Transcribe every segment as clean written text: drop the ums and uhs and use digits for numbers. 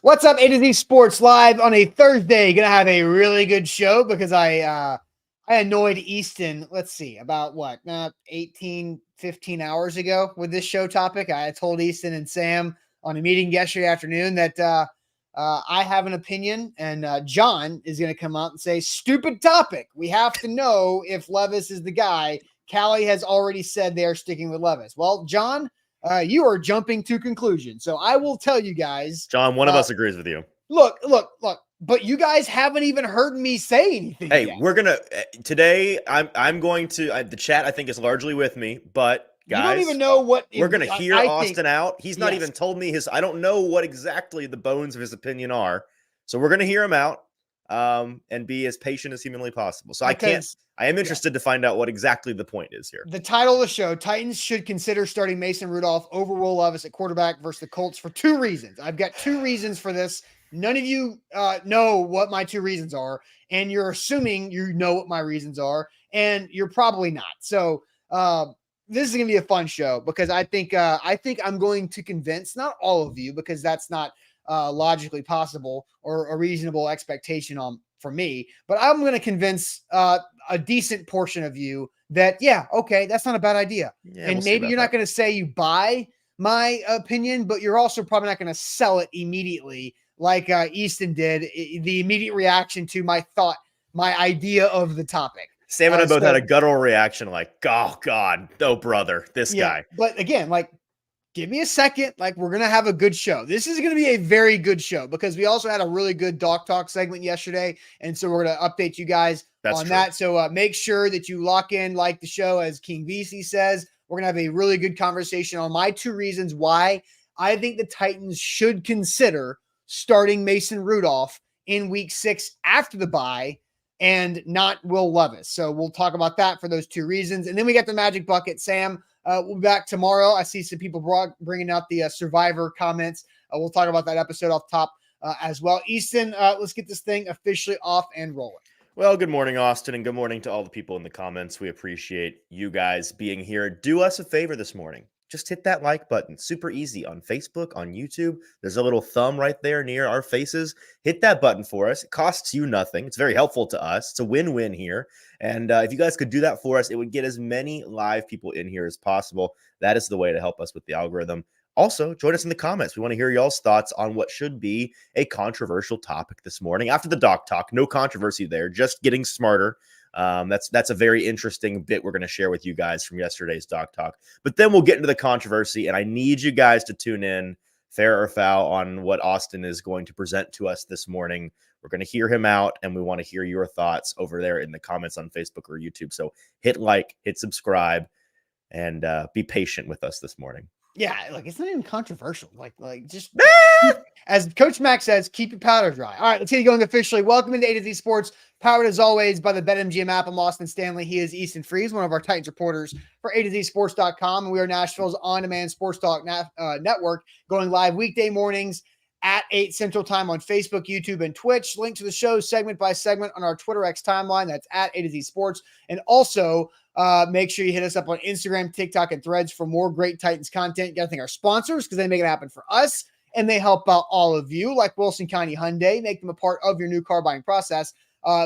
What's up, A to Z Sports Live on a Thursday? Gonna have a really good show because I annoyed Easton, let's see, about what, 18, 15 hours ago with this show topic. I told Easton and Sam on a meeting yesterday afternoon that I have an opinion, and John is going to come out and say, stupid topic. We have to know if Levis is the guy. Callie has already said they are sticking with Levis. Well, John, you are jumping to conclusions. So I will tell you guys. John, one of us agrees with you. Look. But you guys haven't even heard me say anything Hey, yet. we're going to today I'm going to the chat I think is largely with me, but guys, you don't even know what we're going to hear Austin out. He's not even told me I don't know what exactly the bones of his opinion are. So we're going to hear him out and be as patient as humanly possible. So I am interested to find out what exactly the point is here. The title of the show, Titans should consider starting Mason Rudolph over Will Levis at quarterback versus the Colts for two reasons. I've got two reasons for this. None of you know what my two reasons are, and you're assuming you know what my reasons are, and you're probably not. So this is going to be a fun show because I think I'm going to convince not all of you, because that's not logically possible or a reasonable expectation for me, but I'm going to convince a decent portion of you that, yeah, okay, that's not a bad idea. Yeah, and maybe you're not going to say you buy my opinion, but you're also probably not going to sell it immediately like Easton did. The immediate reaction to my idea of the topic. Sam and I both had a guttural reaction like, oh, God, oh, brother, this guy. But again, give me a second. We're going to have a good show. This is going to be a very good show because we also had a really good Doc Talk segment yesterday. And so we're going to update you guys on that. So make sure that you lock in, like the show, as King VC says. We're going to have a really good conversation on my two reasons why I think the Titans should consider starting Mason Rudolph in week 6 after the bye and not Will Levis. So we'll talk about that for those two reasons. And then we got the Magic Bucket. Sam, we'll be back tomorrow. I see some people bringing out the Survivor comments. We'll talk about that episode off top as well. Easton, let's get this thing officially off and rolling. Well, good morning, Austin, and good morning to all the people in the comments. We appreciate you guys being here. Do us a favor this morning. Just hit that like button. Super easy on Facebook, on YouTube. There's a little thumb right there near our faces. Hit that button for us. It costs you nothing. It's very helpful to us. It's a win-win here. And if you guys could do that for us, it would get as many live people in here as possible. That is the way to help us with the algorithm. Also, join us in the comments. We want to hear y'all's thoughts on what should be a controversial topic this morning. After the Doc Talk, no controversy there, just getting smarter. That's a very interesting bit we're going to share with you guys from yesterday's Doc Talk. But then we'll get into the controversy, and I need you guys to tune in, fair or foul, on what Austin is going to present to us this morning. We're going to hear him out, and we want to hear your thoughts over there in the comments on Facebook or YouTube. So hit like, hit subscribe, and be patient with us this morning. Yeah, it's not even controversial. Just as Coach Max says, keep your powder dry. All right, let's get it going officially. Welcome into A to Z Sports, powered as always by the BetMGM app. I'm Austin Stanley. He is Easton Freeze, one of our Titans reporters for A to Z Sports.com. And we are Nashville's on-demand sports talk network, going live weekday mornings at 8 Central Time on Facebook, YouTube, and Twitch. Link to the show segment by segment on our Twitter X timeline. That's at A to Z Sports. And also, make sure you hit us up on Instagram, TikTok, and Threads for more great Titans content. You got to thank our sponsors because they make it happen for us, and they help out all of you, like Wilson County Hyundai. Make them a part of your new car buying process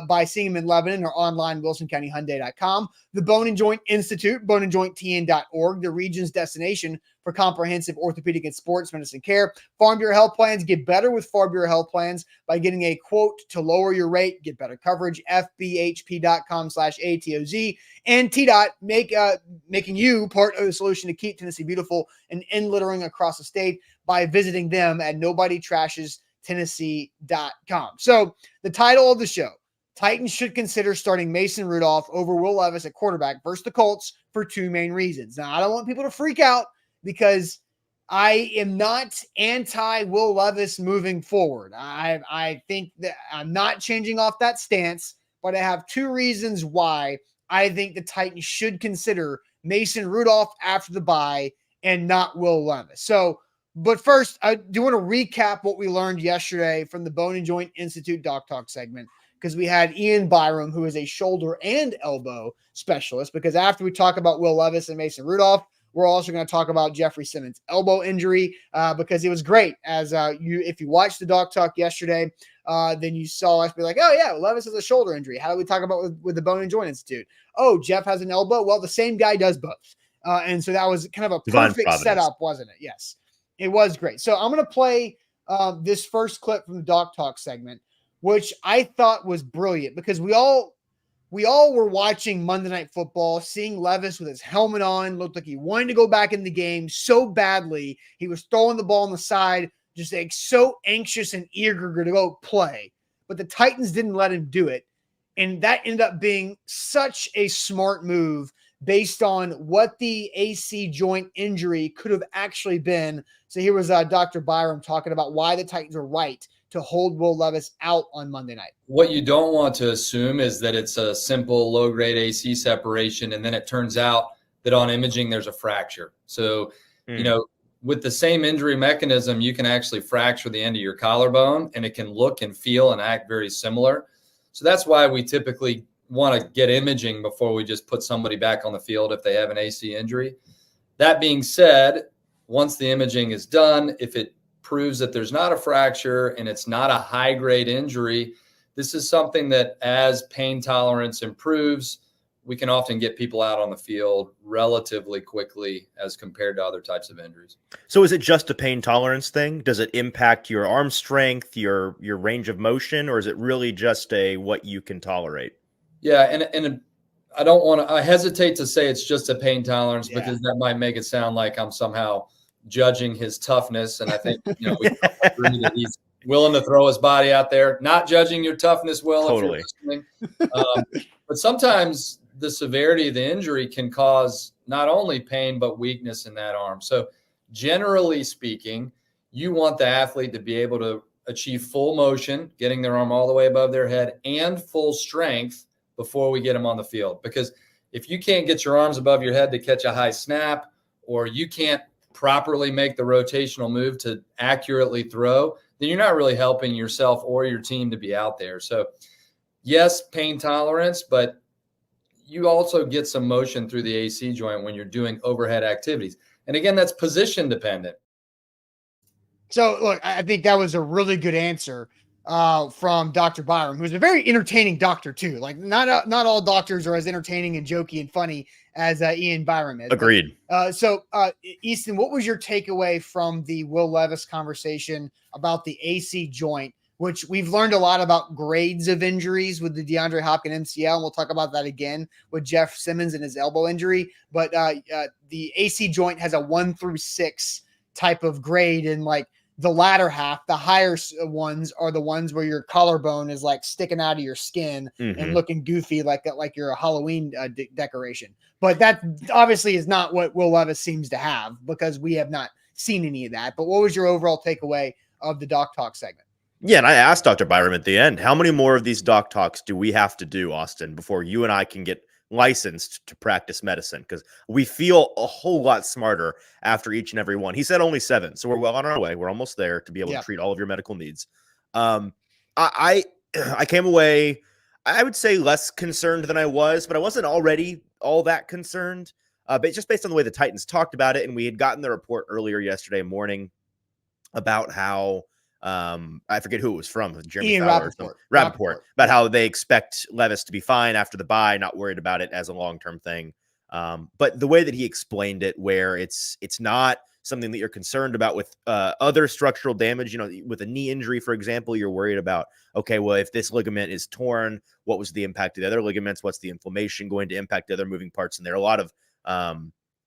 by seeing them in Lebanon or online, wilsoncountyhyundai.com. The Bone and Joint Institute, boneandjointtn.org, the region's destination for comprehensive orthopedic and sports medicine care. Farm Bureau Health Plans. Get better with Farm Bureau Health Plans by getting a quote to lower your rate. Get better coverage. FBHP.com/ATOZ. And TDOT making you part of the solution to keep Tennessee beautiful and end littering across the state by visiting them at nobodytrashestennessee.com. So the title of the show, Titans should consider starting Mason Rudolph over Will Levis at quarterback versus the Colts for two main reasons. Now, I don't want people to freak out because I am not anti-Will Levis moving forward. I think that I'm not changing off that stance, but I have two reasons why I think the Titans should consider Mason Rudolph after the bye and not Will Levis. So, but first, I do want to recap what we learned yesterday from the Bone and Joint Institute Doc Talk segment, because we had Ian Byram, who is a shoulder and elbow specialist, because after we talk about Will Levis and Mason Rudolph, we're also going to talk about Jeffrey Simmons' elbow injury because it was great. As if you watched the Doc Talk yesterday, then you saw us be like, oh yeah, Levis has a shoulder injury. How do we talk about with the Bone and Joint Institute? Oh, Jeff has an elbow. Well, the same guy does both. And so that was kind of a Divine perfect providence. setup, wasn't it? Yes, it was great. So I'm going to play this first clip from the Doc Talk segment, which I thought was brilliant because we all were watching Monday Night Football, seeing Levis with his helmet on, looked like he wanted to go back in the game so badly. He was throwing the ball on the side, just like so anxious and eager to go play. But the Titans didn't let him do it. And that ended up being such a smart move based on what the AC joint injury could have actually been. So here was Dr. Byram talking about why the Titans were right to hold Will Levis out on Monday night. What you don't want to assume is that it's a simple low-grade AC separation, and then it turns out that on imaging there's a fracture. So, with the same injury mechanism, you can actually fracture the end of your collarbone, and it can look and feel and act very similar. So that's why we typically want to get imaging before we just put somebody back on the field if they have an AC injury. That being said, once the imaging is done, if it proves that there's not a fracture and it's not a high-grade injury, this is something that as pain tolerance improves, we can often get people out on the field relatively quickly as compared to other types of injuries. So is it just a pain tolerance thing? Does it impact your arm strength, your range of motion, or is it really just what you can tolerate? Yeah, and I hesitate to say it's just a pain tolerance because that might make it sound like I'm somehow judging his toughness. And I think, we agree that he's willing to throw his body out there. Not judging your toughness, Will, totally. If you're listening. But sometimes the severity of the injury can cause not only pain, but weakness in that arm. So generally speaking, you want the athlete to be able to achieve full motion, getting their arm all the way above their head, and full strength before we get them on the field. Because if you can't get your arms above your head to catch a high snap, or you can't properly make the rotational move to accurately throw, then you're not really helping yourself or your team to be out there. So yes, pain tolerance, but you also get some motion through the AC joint when you're doing overhead activities. And again, that's position dependent. So look, I think that was a really good answer from Dr. Byram, who's a very entertaining doctor too. Like not all doctors are as entertaining and jokey and funny as Ian Byram is. Agreed. So Easton, what was your takeaway from the Will Levis conversation about the AC joint, which we've learned a lot about grades of injuries with the DeAndre Hopkins MCL, and we'll talk about that again with Jeff Simmons and his elbow injury. But the AC joint has a 1 through 6 type of grade, and like the latter half, the higher ones are the ones where your collarbone is like sticking out of your skin and looking goofy like that, like you're a Halloween decoration. But that obviously is not what Will Levis seems to have because we have not seen any of that. But what was your overall takeaway of the Doc Talk segment? Yeah, and I asked Dr. Byram at the end, how many more of these Doc Talks do we have to do, Austin, before you and I can get licensed to practice medicine? Because we feel a whole lot smarter after each and every one. He said only 7, so we're well on our way. We're almost there to be able to treat all of your medical needs. I came away, I would say, less concerned than I was, but I wasn't already all that concerned. But just based on the way the Titans talked about it, and we had gotten the report earlier yesterday morning about how I forget who it was from, Jeremy Fowler or Rappaport, about how they expect Levis to be fine after the bye, not worried about it as a long-term thing. But the way that he explained it, where it's not something that you're concerned about with other structural damage, with a knee injury, for example, you're worried about, okay, well, if this ligament is torn, what was the impact of the other ligaments? What's the inflammation going to impact the other moving parts in there? A lot of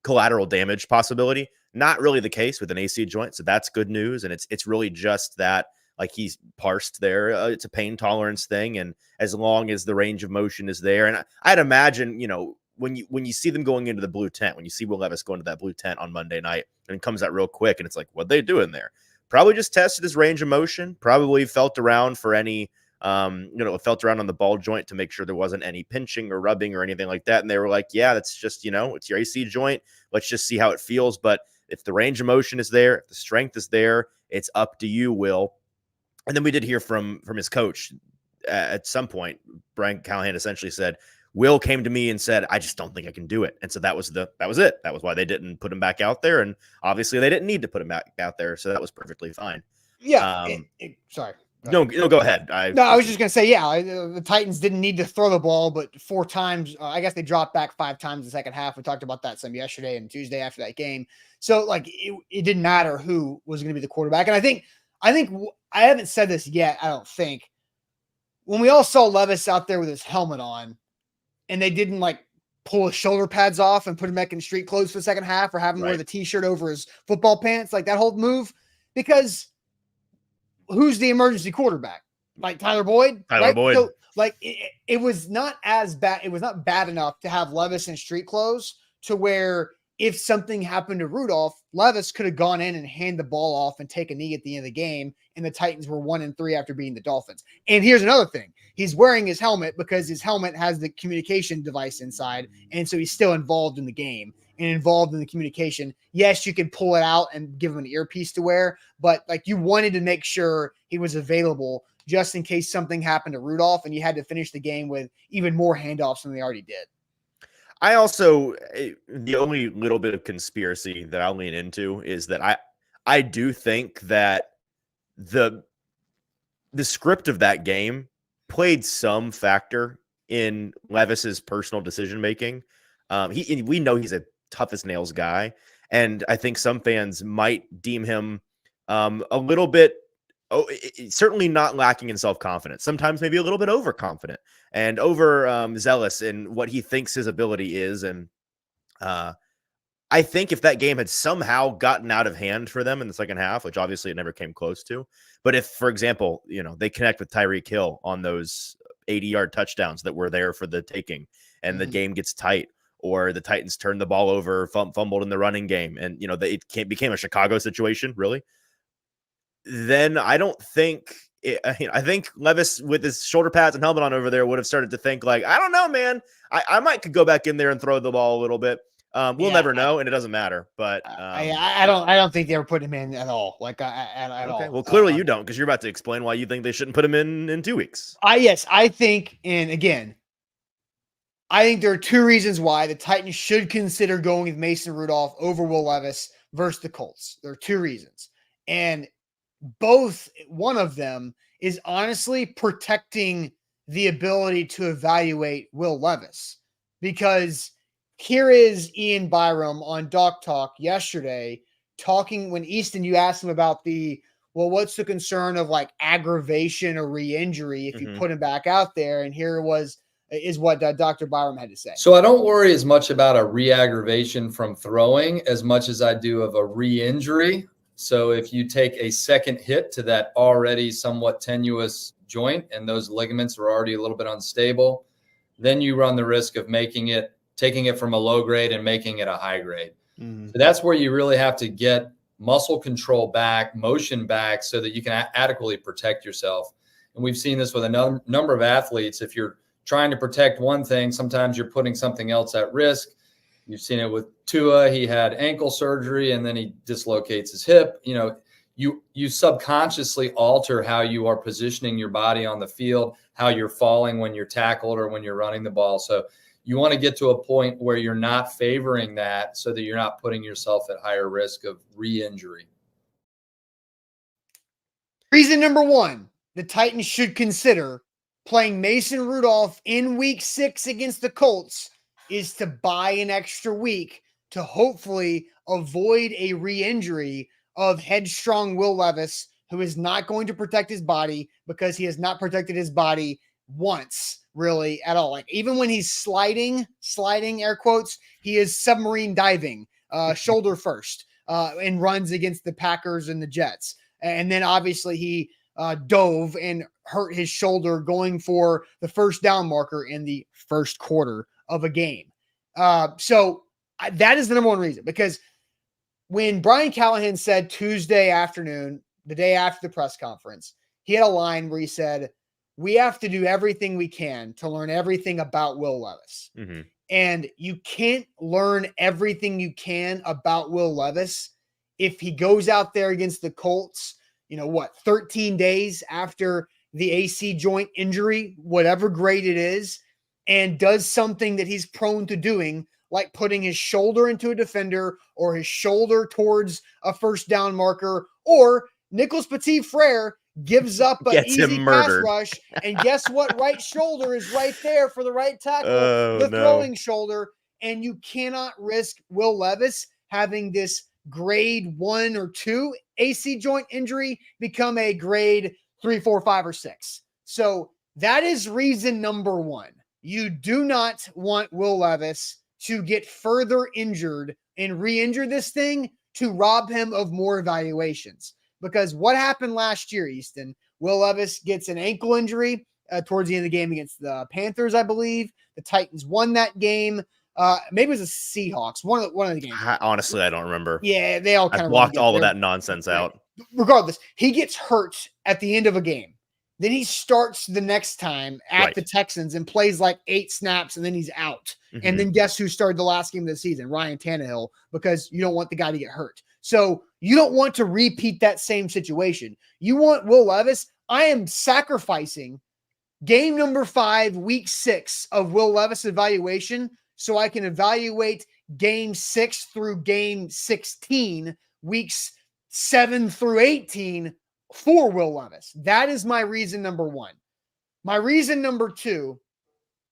collateral damage possibility. Not really the case with an AC joint, so that's good news. And it's really just that, like he's parsed there, it's a pain tolerance thing, and as long as the range of motion is there, and I'd imagine, when you see them going into the blue tent, when you see Will Levis going to that blue tent on Monday night, and it comes out real quick, and it's like, what they doing there? Probably just tested his range of motion. Probably felt around for any, felt around on the ball joint to make sure there wasn't any pinching or rubbing or anything like that. And they were like, yeah, that's just, it's your AC joint. Let's just see how it feels. But if the range of motion is there, if the strength is there, it's up to you, Will. And then we did hear from his coach at some point. Brian Callahan essentially said, Will came to me and said, I just don't think I can do it. And so that was it. That was why they didn't put him back out there. And obviously they didn't need to put him back out there. So that was perfectly fine. Yeah. Sorry. No, go ahead. I was just going to say, the Titans didn't need to throw the ball, but 4 times, I guess they dropped back 5 times in the second half. We talked about that some yesterday and Tuesday after that game. So like it didn't matter who was going to be the quarterback. And I think I haven't said this yet. I don't think when we all saw Levis out there with his helmet on and they didn't like pull his shoulder pads off and put him back in street clothes for the second half or have him wear the t-shirt over his football pants, like that whole move, because who's the emergency quarterback? Like Tyler Boyd? Boyd. So, like it was not as bad. It was not bad enough to have Levis in street clothes to where if something happened to Rudolph, Levis could have gone in and hand the ball off and take a knee at the end of the game. And the Titans were 1-3 after beating the Dolphins. And here's another thing. He's wearing his helmet because his helmet has the communication device inside. And so he's still involved in the game and involved in the communication. Yes, you can pull it out and give him an earpiece to wear, but like you wanted to make sure he was available just in case something happened to Rudolph and you had to finish the game with even more handoffs than they already did. I also, the only little bit of conspiracy that I'll lean into is that I do think that the script of that game played some factor in Levis's personal decision making. We know he's a tough as nails guy, and I think some fans might deem him a little bit, certainly not lacking in self-confidence. Sometimes maybe a little bit overconfident and over zealous in what he thinks his ability is. And I think if that game had somehow gotten out of hand for them in the second half, which obviously it never came close to, but if, for example, they connect with Tyreek Hill on those 80-yard touchdowns that were there for the taking and the game gets tight, or the Titans turn the ball over, fumbled in the running game, and it became a Chicago situation, really, then I don't think I think Levis with his shoulder pads and helmet on over there would have started to think like, I don't know, man, I might could go back in there and throw the ball a little bit. We'll never know, and it doesn't matter. But I don't think they were putting him in at all. Like at all. Well, clearly you don't, because you're about to explain why you think they shouldn't put him in 2 weeks. I think, and again, I think there are 2 reasons why the Titans should consider going with Mason Rudolph over Will Levis versus the Colts. There are 2 reasons, and one of them is honestly protecting the ability to evaluate Will Levis, because here is Ian Byram on Doc Talk yesterday talking when Easton, you asked him about what's the concern of like aggravation or re-injury if you put him back out there. And here is what Dr. Byram had to say. So I don't worry as much about a re-aggravation from throwing as much as I do of a re-injury. So if you take a second hit to that already somewhat tenuous joint and those ligaments are already a little bit unstable, then you run the risk of taking it from a low grade and making it a high grade. So that's where you really have to get muscle control back, motion back, so that you can adequately protect yourself. And we've seen this with a number of athletes. If you're trying to protect one thing, sometimes you're putting something else at risk. You've seen it with Tua. He had ankle surgery and then he dislocates his hip. You subconsciously alter how you are positioning your body on the field, how you're falling when you're tackled or when you're running the ball. So you want to get to a point where you're not favoring that, so that you're not putting yourself at higher risk of re-injury. Reason number 1, the Titans should consider playing Mason Rudolph in week 6 against the Colts is to buy an extra week to hopefully avoid a re-injury of headstrong Will Levis, who is not going to protect his body because he has not protected his body once really at all. Like even when he's sliding air quotes, he is submarine diving, shoulder first, and runs against the Packers and the Jets. And then obviously he dove and hurt his shoulder going for the first down marker in the first quarter of a game. So that is the number 1 reason, because when Brian Callahan said Tuesday afternoon, the day after the press conference, he had a line where he said, we have to do everything we can to learn everything about Will Levis. And you can't learn everything you can about Will Levis if he goes out there against the Colts, 13 days after the AC joint injury, whatever grade it is, and does something that he's prone to doing, like putting his shoulder into a defender or his shoulder towards a first down marker, or Nicholas Petit-Frere gives up an Gets him easy pass murdered. rush, and guess what? Right shoulder is right there for the right tackle, Oh, the no. throwing shoulder, and you cannot risk Will Levis having this grade 1 or 2 AC joint injury become a grade 3, 4, 5, or 6. So that is reason number 1. You do not want Will Levis to get further injured and re-injure this thing to rob him of more evaluations. Because what happened last year, Easton? Will Levis gets an ankle injury towards the end of the game against the Panthers, I believe. The Titans won that game. Maybe it was the Seahawks. One of the games. Honestly, I don't remember. Yeah, they all kind I of blocked all of that nonsense out. Regardless, he gets hurt at the end of a game. Then he starts the next time at the Texans and plays like 8 snaps, and then he's out. Mm-hmm. And then guess who started the last game of the season? Ryan Tannehill, because you don't want the guy to get hurt. So you don't want to repeat that same situation. You want Will Levis. I am sacrificing game number 5, week 6 of Will Levis evaluation so I can evaluate game 6 through game 16, weeks 7 through 18 for Will Levis. That is my reason number 1. My reason number 2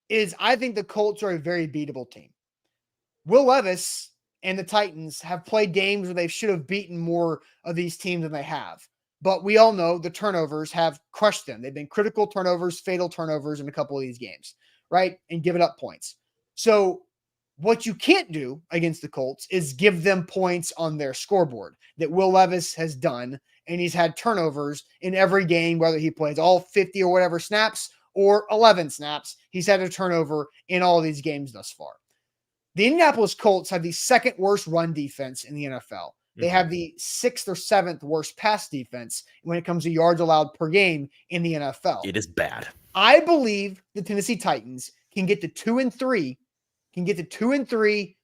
is I think the Colts are a very beatable team. Will Levis and the Titans have played games where they should have beaten more of these teams than they have. But we all know the turnovers have crushed them. They've been critical turnovers, fatal turnovers in a couple of these games, right? And given up points. So what you can't do against the Colts is give them points on their scoreboard that Will Levis has done. And he's had turnovers in every game, whether he plays all 50 or whatever snaps or 11 snaps. He's had a turnover in all of these games thus far. The Indianapolis Colts have the 2nd worst run defense in the NFL. They have the 6th or 7th worst pass defense when it comes to yards allowed per game in the NFL. It is bad. I believe the Tennessee Titans can get to 2-3,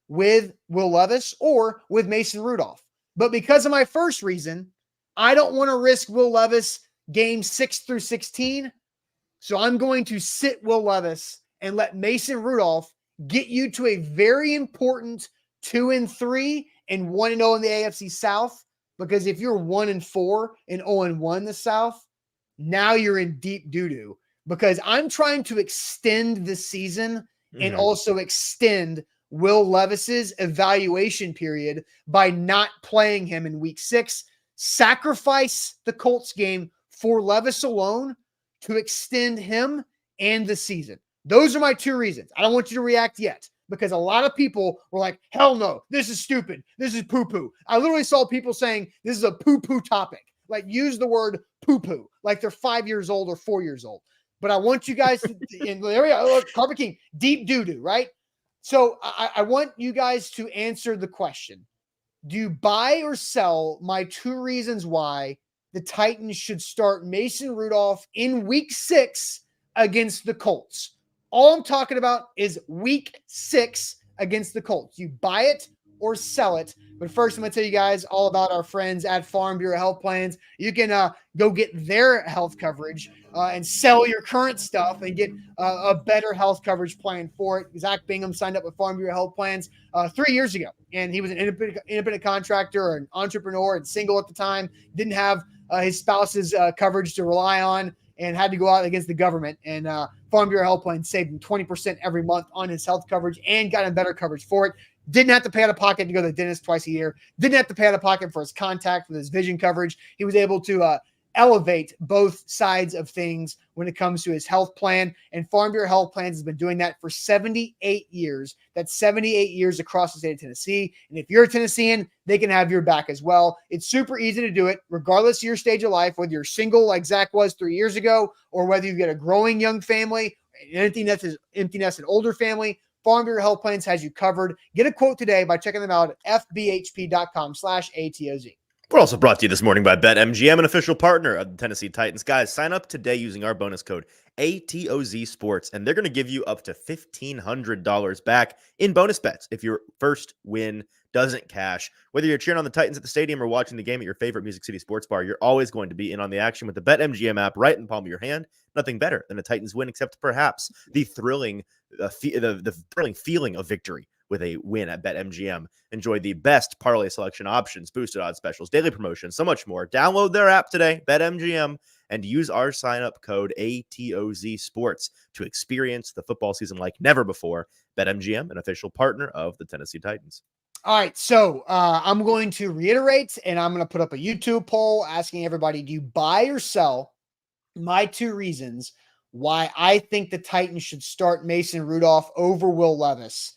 with Will Levis or with Mason Rudolph. But because of my first reason, I don't want to risk Will Levis game 6 through 16. So I'm going to sit Will Levis and let Mason Rudolph get you to a very important 2-3 and 1-0 in the AFC South. Because if you're 1-4 and 0-1 in the South, now you're in deep doo-doo. Because I'm trying to extend the season and also extend Will Levis's evaluation period by not playing him in week 6. Sacrifice the Colts game for Levis alone to extend him and the season. Those are my 2 reasons. I don't want you to react yet because a lot of people were like, hell no, this is stupid. This is poo-poo. I literally saw people saying this is a poo-poo topic. Like use the word poo-poo like they're 5 years old or 4 years old. But I want you guys to, and there we go, look, Carpet King, deep doo-doo, right? So I want you guys to answer the question. Do you buy or sell my 2 reasons why the Titans should start Mason Rudolph in week 6 against the Colts? All I'm talking about is week 6 against the Colts. You buy it or sell it. But first, I'm going to tell you guys all about our friends at Farm Bureau Health Plans. You can go get their health coverage and sell your current stuff and get a better health coverage plan for it. Zach Bingham signed up with Farm Bureau Health Plans 3 years ago, and he was an independent contractor or an entrepreneur and single at the time, didn't have his spouse's coverage to rely on, and had to go out against the government. And Farm Bureau Health Plan saved him 20% every month on his health coverage and got him better coverage for it. Didn't have to pay out of pocket to go to the dentist twice a year. Didn't have to pay out of pocket for his contact with his vision coverage. He was able to elevate both sides of things when it comes to his health plan. And Farm Bureau Health Plans has been doing that for 78 years. That's 78 years across the state of Tennessee. And if you're a Tennessean, they can have your back as well. It's super easy to do it, regardless of your stage of life, whether you're single like Zach was 3 years ago, or whether you get a growing young family, an empty nested older family. Farm Bureau Health Plans has you covered. Get a quote today by checking them out at fbhp.com/ATOZ. We're also brought to you this morning by BetMGM, an official partner of the Tennessee Titans. Guys, sign up today using our bonus code ATOZ Sports, and they're going to give you up to $1,500 back in bonus bets if your first win doesn't cash. Whether you're cheering on the Titans at the stadium or watching the game at your favorite Music City sports bar, you're always going to be in on the action with the BetMGM app right in the palm of your hand. Nothing better than a Titans win, except perhaps the thrilling feeling of victory with a win at BetMGM. Enjoy the best parlay selection options, boosted odds specials, daily promotions, so much more. Download their app today, BetMGM, and use our sign-up code ATOZ Sports to experience the football season like never before. BetMGM, an official partner of the Tennessee Titans. All right, so I'm going to reiterate, and I'm going to put up a YouTube poll asking everybody, do you buy or sell my 2 reasons why I think the Titans should start Mason Rudolph over Will Levis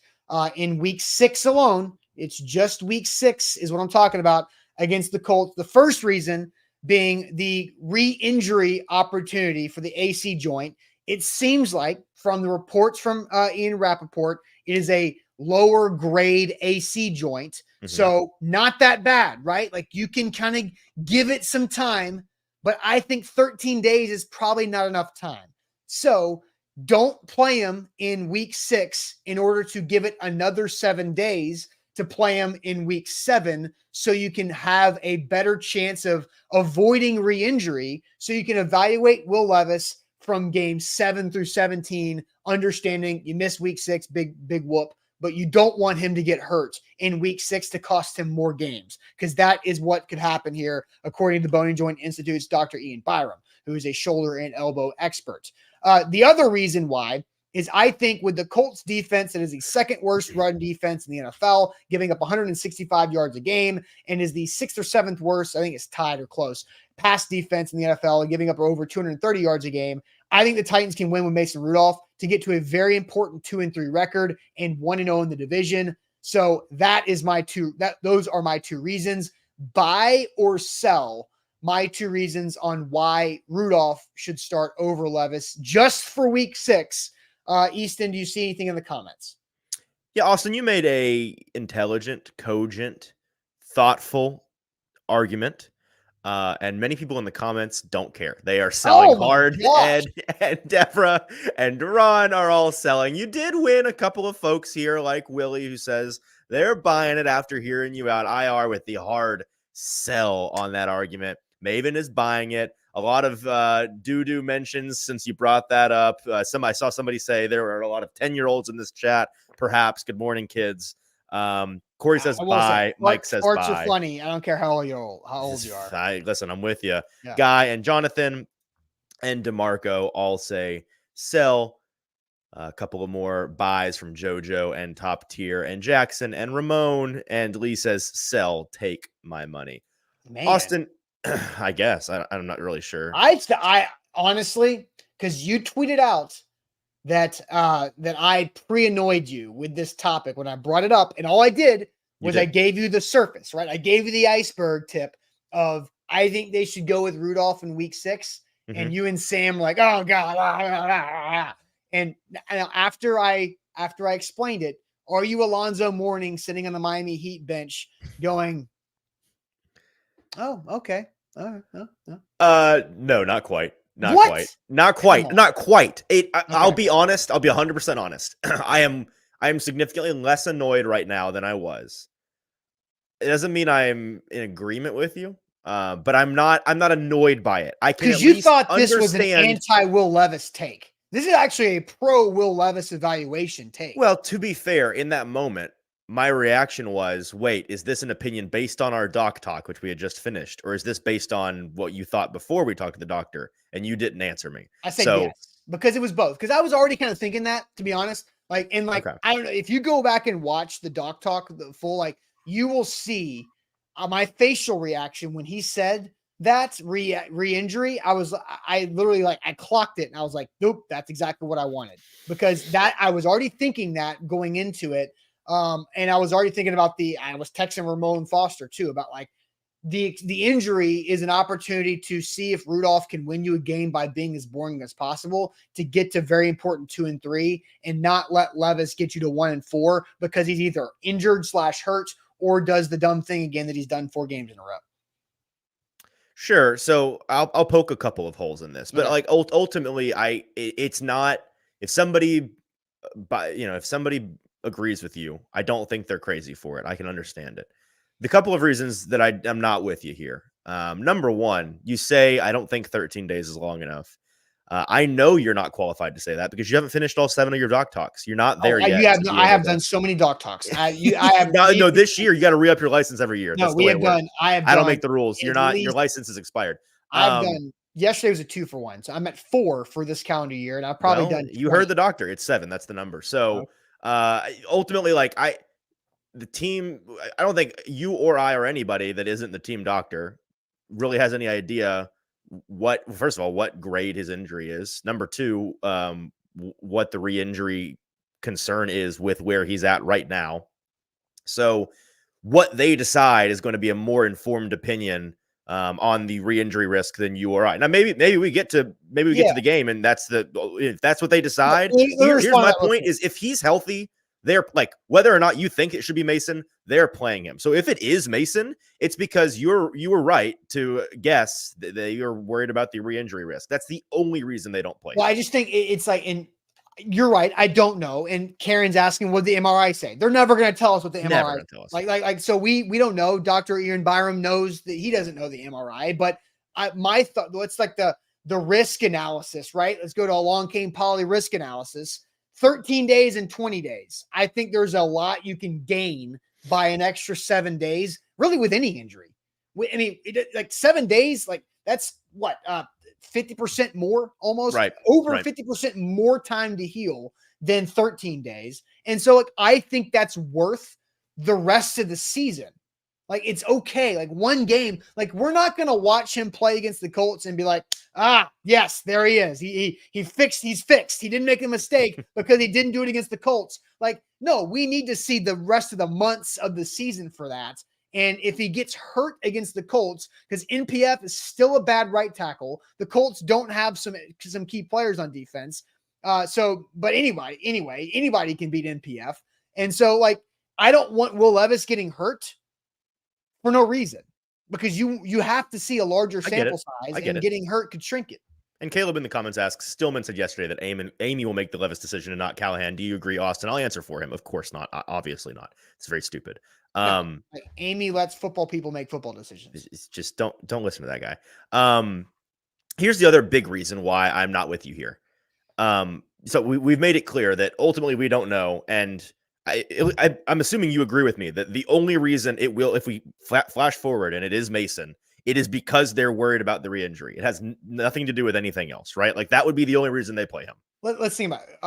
in week 6 alone? It's just week 6 is what I'm talking about against the Colts. The first reason being the re-injury opportunity for the AC joint. It seems like from the reports from Ian Rappaport, it is a lower grade AC joint. Mm-hmm. So not that bad, right? Like you can kind of give it some time, but I think 13 days is probably not enough time. So don't play him in week 6 in order to give it another 7 days to play him in week 7 so you can have a better chance of avoiding re-injury so you can evaluate Will Levis from games 7 through 17, understanding you miss week 6, big whoop, but you don't want him to get hurt in week 6 to cost him more games, because that is what could happen here, according to the Bone and Joint Institute's Dr. Ian Byram, who is a shoulder and elbow expert. The other reason why is I think with the Colts defense, that is the second worst run defense in the NFL, giving up 165 yards a game, and is the 6th or 7th worst, I think it's tied or close, pass defense in the NFL, giving up over 230 yards a game. I think the Titans can win with Mason Rudolph to get to a very important 2-3 record and 1-0 in the division. So that is those are my 2 reasons. Buy or sell my 2 reasons on why Rudolph should start over Levis just for week 6. Easton, do you see anything in the comments? Yeah, Austin, you made a intelligent, cogent, thoughtful argument. And many people in the comments don't care. They are selling hard. And Deborah and Ron are all selling. You did win a couple of folks here, like Willie, who says they're buying it after hearing you out IR with the hard sell on that argument. Maven is buying it. A lot of doo-doo mentions since you brought that up. I saw somebody say there are a lot of 10-year-olds in this chat. Perhaps. Good morning, kids. Corey says bye. Mike says sports bye. Sports are funny. I don't care how old you are. Listen, I'm with you. Yeah. Guy and Jonathan and DeMarco all say sell. A couple of more buys from JoJo and Top Tier and Jackson and Ramon, and Lee says sell. Take my money. Man. Austin, I guess I'm not really sure. I honestly, because you tweeted out that I pre-annoyed you with this topic when I brought it up, and all I did was I gave you the surface, right? I gave you the iceberg tip of I think they should go with Rudolph in week 6, and you and Sam were like, oh god, and after I explained it, are you Alonzo Mourning sitting on the Miami Heat bench going, oh, okay. No, not quite. Not quite. I'll be honest. I'll be 100% honest. I am significantly less annoyed right now than I was. It doesn't mean I'm in agreement with you, but I'm not annoyed by it. I can, because you thought this was an anti-Will Levis take. This is actually a pro Will Levis evaluation take. Well, to be fair, in that moment, my reaction was, wait, is this an opinion based on our doc talk, which we had just finished? Or is this based on what you thought before we talked to the doctor? And you didn't answer me. I said yes, because it was both. Because I was already kind of thinking that, to be honest. I don't know, if you go back and watch the doc talk, the full, you will see my facial reaction when he said that re-injury. I literally I clocked it and I was like, nope, that's exactly what I wanted, because that I was already thinking that going into it. And I was already thinking about I was texting Ramon Foster too about the injury is an opportunity to see if Rudolph can win you a game by being as boring as possible to get to very important 2-3 and not let Levis get you to 1-4 because he's either injured / hurt or does the dumb thing again that he's done 4 games in a row. Sure. So I'll poke a couple of holes in this, but ultimately it's not, if somebody agrees with you. I don't think they're crazy for it. I can understand it. The couple of reasons that I'm not with you here. Number one, you say, I don't think 13 days is long enough. I know you're not qualified to say that because you haven't finished all 7 of your doc talks. You're not there yet. I have done so many doc talks. I have no. This year you got to re-up your license every year. No, That's the way it works. I don't make the rules. You're not. Your license is expired. I've done. Yesterday was a 2 for 1, so I'm at 4 for this calendar year, and I've probably done. 20. You heard the doctor. It's 7. That's the number. So ultimately, the team. I don't think you or I or anybody that isn't the team doctor really has any idea first of all, what grade his injury is. Number 2, what the re-injury concern is with where he's at right now. So what they decide is going to be a more informed opinion on the re-injury risk than you or I. Now, maybe we get to the game and if that's what they decide. Here's my point is if he's healthy, they're like, whether or not you think it should be Mason, they're playing him. So if it is Mason, it's because you were right to guess that you're worried about the re-injury risk. That's the only reason they don't play. Well, I just think it's like, and you're right. I don't know. And Karen's asking, what the MRI say? They're never going to tell us what the MRI like. So we don't know. Dr. Ian Byram knows that he doesn't know the MRI, but my thought, it's like the risk analysis, right? Let's go to a long game poly risk analysis. 13 days and 20 days. I think there's a lot you can gain by an extra 7 days, really with any injury. I mean, like 7 days, like that's what, 50% more almost, right? Over 50% more time to heal than 13 days. And so like, I think that's worth the rest of the season. Like, it's okay. Like one game, like we're not going to watch him play against the Colts and be like, yes, there he is. He's fixed. He didn't make a mistake because he didn't do it against the Colts. Like, no, we need to see the rest of the months of the season for that. And if he gets hurt against the Colts, because NPF is still a bad right tackle, the Colts don't have some key players on defense. But anybody can beat NPF. And so like, I don't want Will Levis getting hurt for no reason, because you have to see a larger sample size, and getting hurt could shrink it. And Caleb in the comments asks, Stillman said yesterday that Amy will make the Levis decision and not Callahan. Do you agree, Austin? I'll answer for him. Of course not. Obviously not. It's very stupid. Amy lets football people make football decisions. It's just don't listen to that guy. Here's the other big reason why I'm not with you here. So we've made it clear that ultimately we don't know, and I'm assuming you agree with me that the only reason it will, if we flash forward and it is Mason, it is because they're worried about the re-injury. It has nothing to do with anything else, right? Like that would be the only reason they play him. Let's think about it.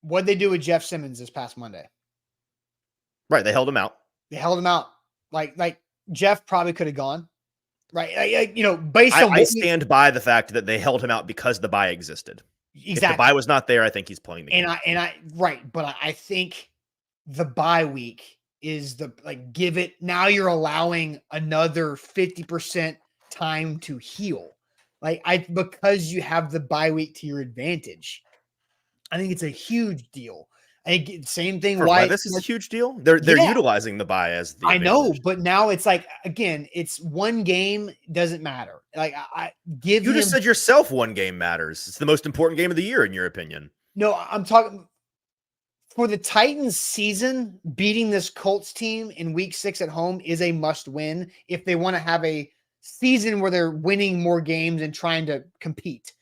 What'd they do with Jeff Simmons this past Monday? Right, they held him out. Like Jeff probably could have gone. Right, based on I stand by the fact that they held him out because the bye existed. Exactly. If the bye was not there, I think he's playing the game. But I think the bye week is give it now. You're allowing another 50% time to heal. Because you have the bye week to your advantage. I think it's a huge deal. I think same thing. Why this is a huge deal? They're utilizing the bye as the advantage. I know, but now it's like, again, it's one game, doesn't matter. Like you just said yourself, one game matters. It's the most important game of the year, in your opinion. No, I'm talking for the Titans season. Beating this Colts team in week 6 at home is a must win if they want to have a season where they're winning more games and trying to compete.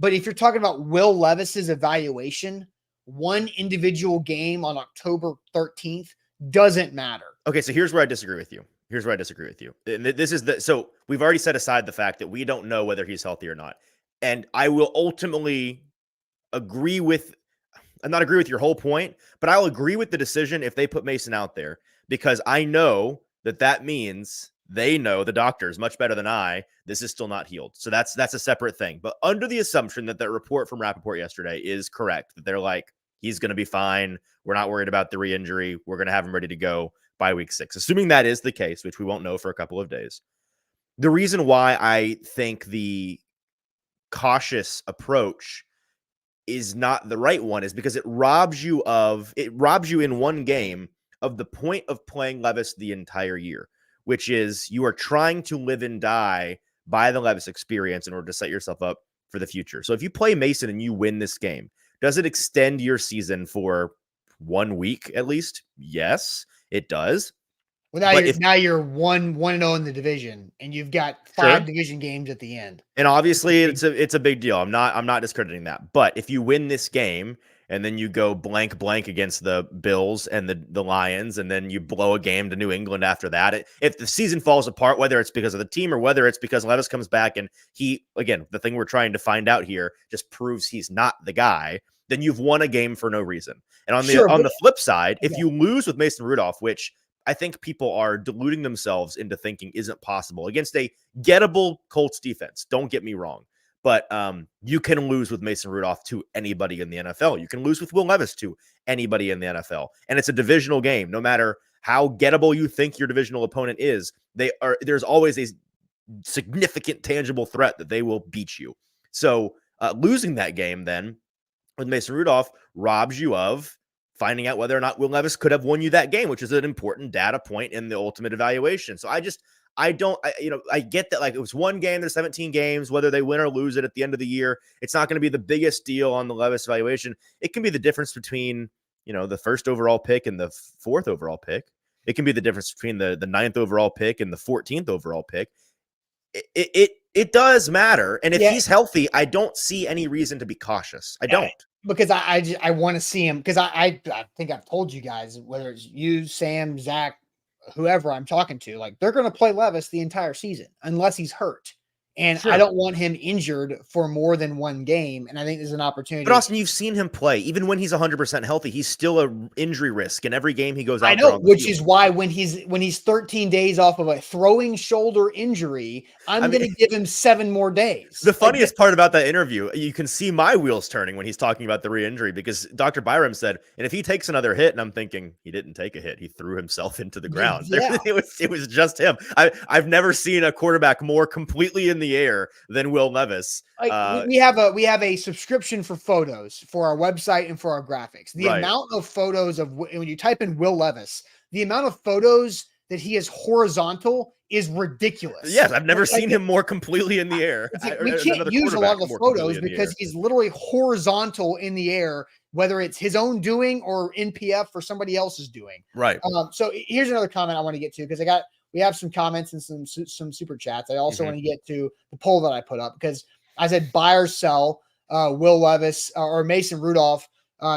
But if you're talking about Will Levis's evaluation, one individual game on October 13th doesn't matter. Okay, so here's where I disagree with you. So we've already set aside the fact that we don't know whether he's healthy or not. And I will ultimately not agree with your whole point, but I'll agree with the decision if they put Mason out there, because I know that means they know, the doctors much better than I, this is still not healed. So that's a separate thing. But under the assumption that report from Rappaport yesterday is correct, that they're like, he's going to be fine. We're not worried about the re-injury. We're going to have him ready to go by week 6. Assuming that is the case, which we won't know for a couple of days. The reason why I think the cautious approach is not the right one is because it robs you in one game of the point of playing Levis the entire year, which is you are trying to live and die by the Levis experience in order to set yourself up for the future. So if you play Mason and you win this game, does it extend your season for 1 week at least? Yes, it does. Well, But now you're 1-0 in the division, and you've got 5 division games at the end. And obviously it's a big deal. I'm not discrediting that. But if you win this game and then you go blank against the Bills and the Lions, and then you blow a game to New England after that, if the season falls apart, whether it's because of the team or whether it's because Levis comes back and he, again, the thing we're trying to find out here just proves he's not the guy, then you've won a game for no reason. And on the flip side, if you lose with Mason Rudolph, which I think people are deluding themselves into thinking isn't possible against a gettable Colts defense. Don't get me wrong, but you can lose with Mason Rudolph to anybody in the NFL. You can lose with Will Levis to anybody in the NFL, and it's a divisional game. No matter how gettable you think your divisional opponent is, there's always a significant tangible threat that they will beat you. So losing that game then with Mason Rudolph robs you of finding out whether or not Will Levis could have won you that game, which is an important data point in the ultimate evaluation. So I get that, like, it was one game, there's 17 games, whether they win or lose it at the end of the year, it's not going to be the biggest deal on the Levis evaluation. It can be the difference between, the first overall pick and the 4th overall pick. It can be the difference between the 9th overall pick and the 14th overall pick. It does matter. And if he's healthy, I don't see any reason to be cautious. I don't. Because I want to see him, because I think I've told you guys, whether it's you, Sam, Zach, whoever I'm talking to, like, they're going to play Levis the entire season unless he's hurt. And I don't want him injured for more than one game. And I think there's an opportunity. But Austin, you've seen him play. Even when he's 100% healthy, he's still an injury risk in every game he goes out. I know, which is why when he's 13 days off of a throwing shoulder injury, I'm going to give him 7 more days. The funniest part about that interview, you can see my wheels turning when he's talking about the re-injury, because Dr. Byram said, and if he takes another hit, and I'm thinking, he didn't take a hit. He threw himself into the ground. Yeah. It was just him. I've never seen a quarterback more completely in the air than Will Levis. We have a subscription for photos for our website and for our graphics. The amount of photos when you type in Will Levis, the amount of photos that he is horizontal is ridiculous. Yes, I've never seen him more completely in the air. We can't use a lot of the photos because he's literally horizontal in the air, whether it's his own doing or NPF for somebody else's doing. Right. So here's another comment I want to get to, because we have some comments and some super chats. I also want to get to the poll that I put up, because I said buy or sell Will Levis or Mason Rudolph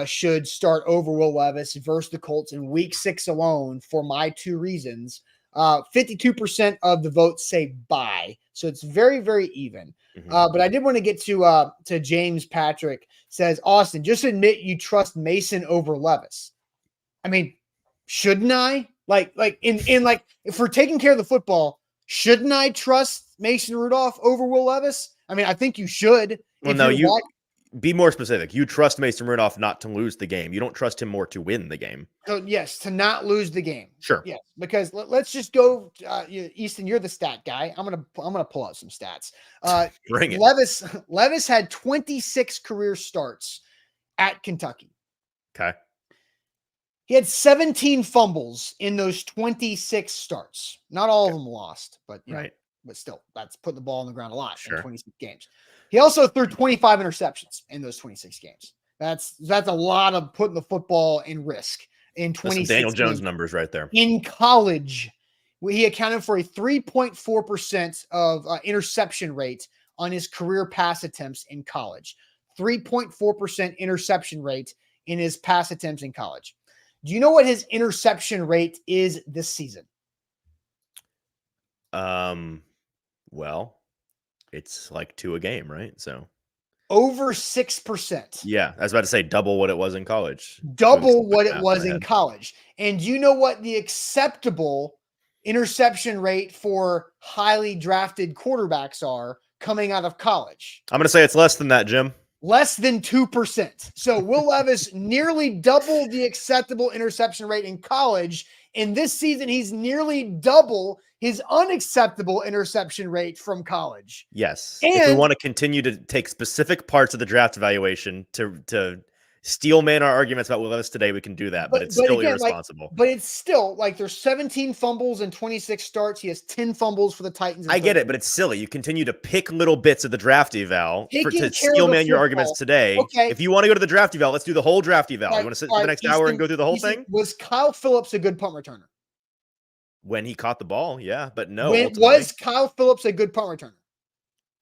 should start over Will Levis versus the Colts in week 6 alone for my 2 reasons. 52% of the votes say buy. So it's very, very even. But I did want to get to James Patrick. Says, Austin, just admit you trust Mason over Levis. I mean, shouldn't I? Like if we're taking care of the football, shouldn't I trust Mason Rudolph over Will Levis? I mean, I think you should. Well, no, be more specific. You trust Mason Rudolph not to lose the game. You don't trust him more to win the game. So yes, to not lose the game. Sure. Yes, because let's just go. Easton, you're the stat guy. I'm gonna pull out some stats. Bring it. Levis had 26 career starts at Kentucky. Okay. He had 17 fumbles in those 26 starts. Not all of them lost, but but still, that's putting the ball on the ground a lot in 26 games. He also threw 25 interceptions in those 26 games. That's a lot of putting the football in risk in 26 Daniel Jones games. numbers right there. In college, he accounted for a 3.4% of interception rate on his career pass attempts in college. 3.4% interception rate in his pass attempts in college. Do you know what his interception rate is this season? Well, it's like 2 a game, right? So over 6%. Yeah, I was about to say double what it was in college. Double what it was in college. And do you know what the acceptable interception rate for highly drafted quarterbacks are coming out of college? I'm going to say it's less than that, Jim. Less than 2%. So Will Levis nearly doubled the acceptable interception rate in college. And this season, he's nearly double his unacceptable interception rate from college. Yes. And if we want to continue to take specific parts of the draft evaluation to steelman our arguments about Will Levis today, we can do that, but it's still again, irresponsible. But it's still like there's 17 fumbles and 26 starts. He has 10 fumbles for the Titans. I get it, but it's silly. You continue to pick little bits of the draft eval to steelman your arguments today. Okay. If you want to go to the draft eval, let's do the whole draft eval. You want to sit for the next hour and go through the whole thing? Was Kyle Phillips a good punt returner? When he caught the ball, yeah, but no. Was Kyle Phillips a good punt returner?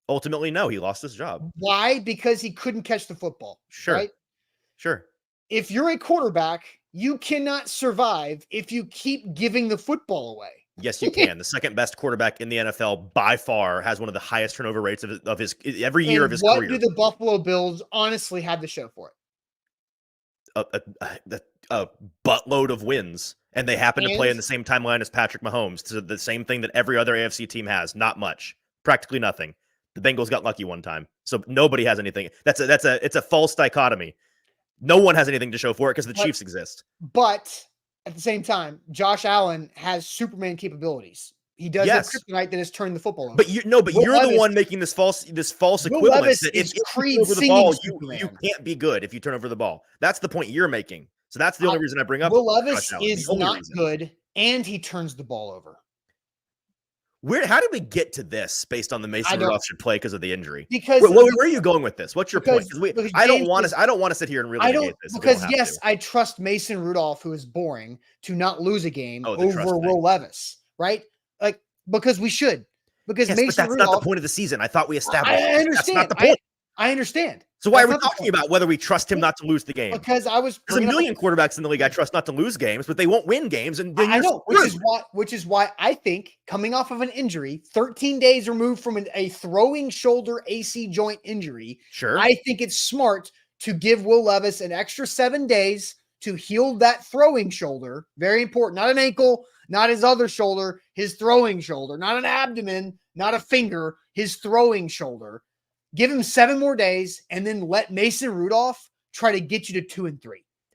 Ultimately, no. He lost his job. Why? Because he couldn't catch the football. Sure. Right? Sure. If you're a quarterback, you cannot survive if you keep giving the football away. Yes, you can. The second best quarterback in the NFL by far has one of the highest turnover rates of his every year of his career. What do the Buffalo Bills honestly have to show for it? A buttload of wins, and they happen to play in the same timeline as Patrick Mahomes. So the same thing that every other AFC team has. Not much, practically nothing. The Bengals got lucky one time, so nobody has anything. It's a false dichotomy. No one has anything to show for it because the Chiefs exist. But at the same time, Josh Allen has Superman capabilities. He does have kryptonite that has turned the football over. But you're the one making this false equivalence that if you turn over the ball, you can't be good if you turn over the ball. That's the point you're making. So that's the only reason I bring up. Will Levis is not good, and he turns the ball over. How did we get to this based on the Mason Rudolph should play because of the injury? Because where are you going with this? What's your point? I don't want to sit here and really debate this. Because yes, I trust Mason Rudolph, who is boring, to not lose a game over Will Levis, right? Like because we should. Because Mason but that's Rudolph, not the point of the season. I thought we established. I understand. That's not the point. I understand. So why are we talking about whether we trust him not to lose the game? Because there's a million quarterbacks in the league I trust not to lose games, but they won't win games. And then I know, which is why I think coming off of an injury, 13 days removed from a throwing shoulder AC joint injury, I think it's smart to give Will Levis an extra 7 days to heal that throwing shoulder. Very important. Not an ankle, not his other shoulder, his throwing shoulder, not an abdomen, not a finger, his throwing shoulder. Give him 7 more days and then let Mason Rudolph try to get you to 2-3.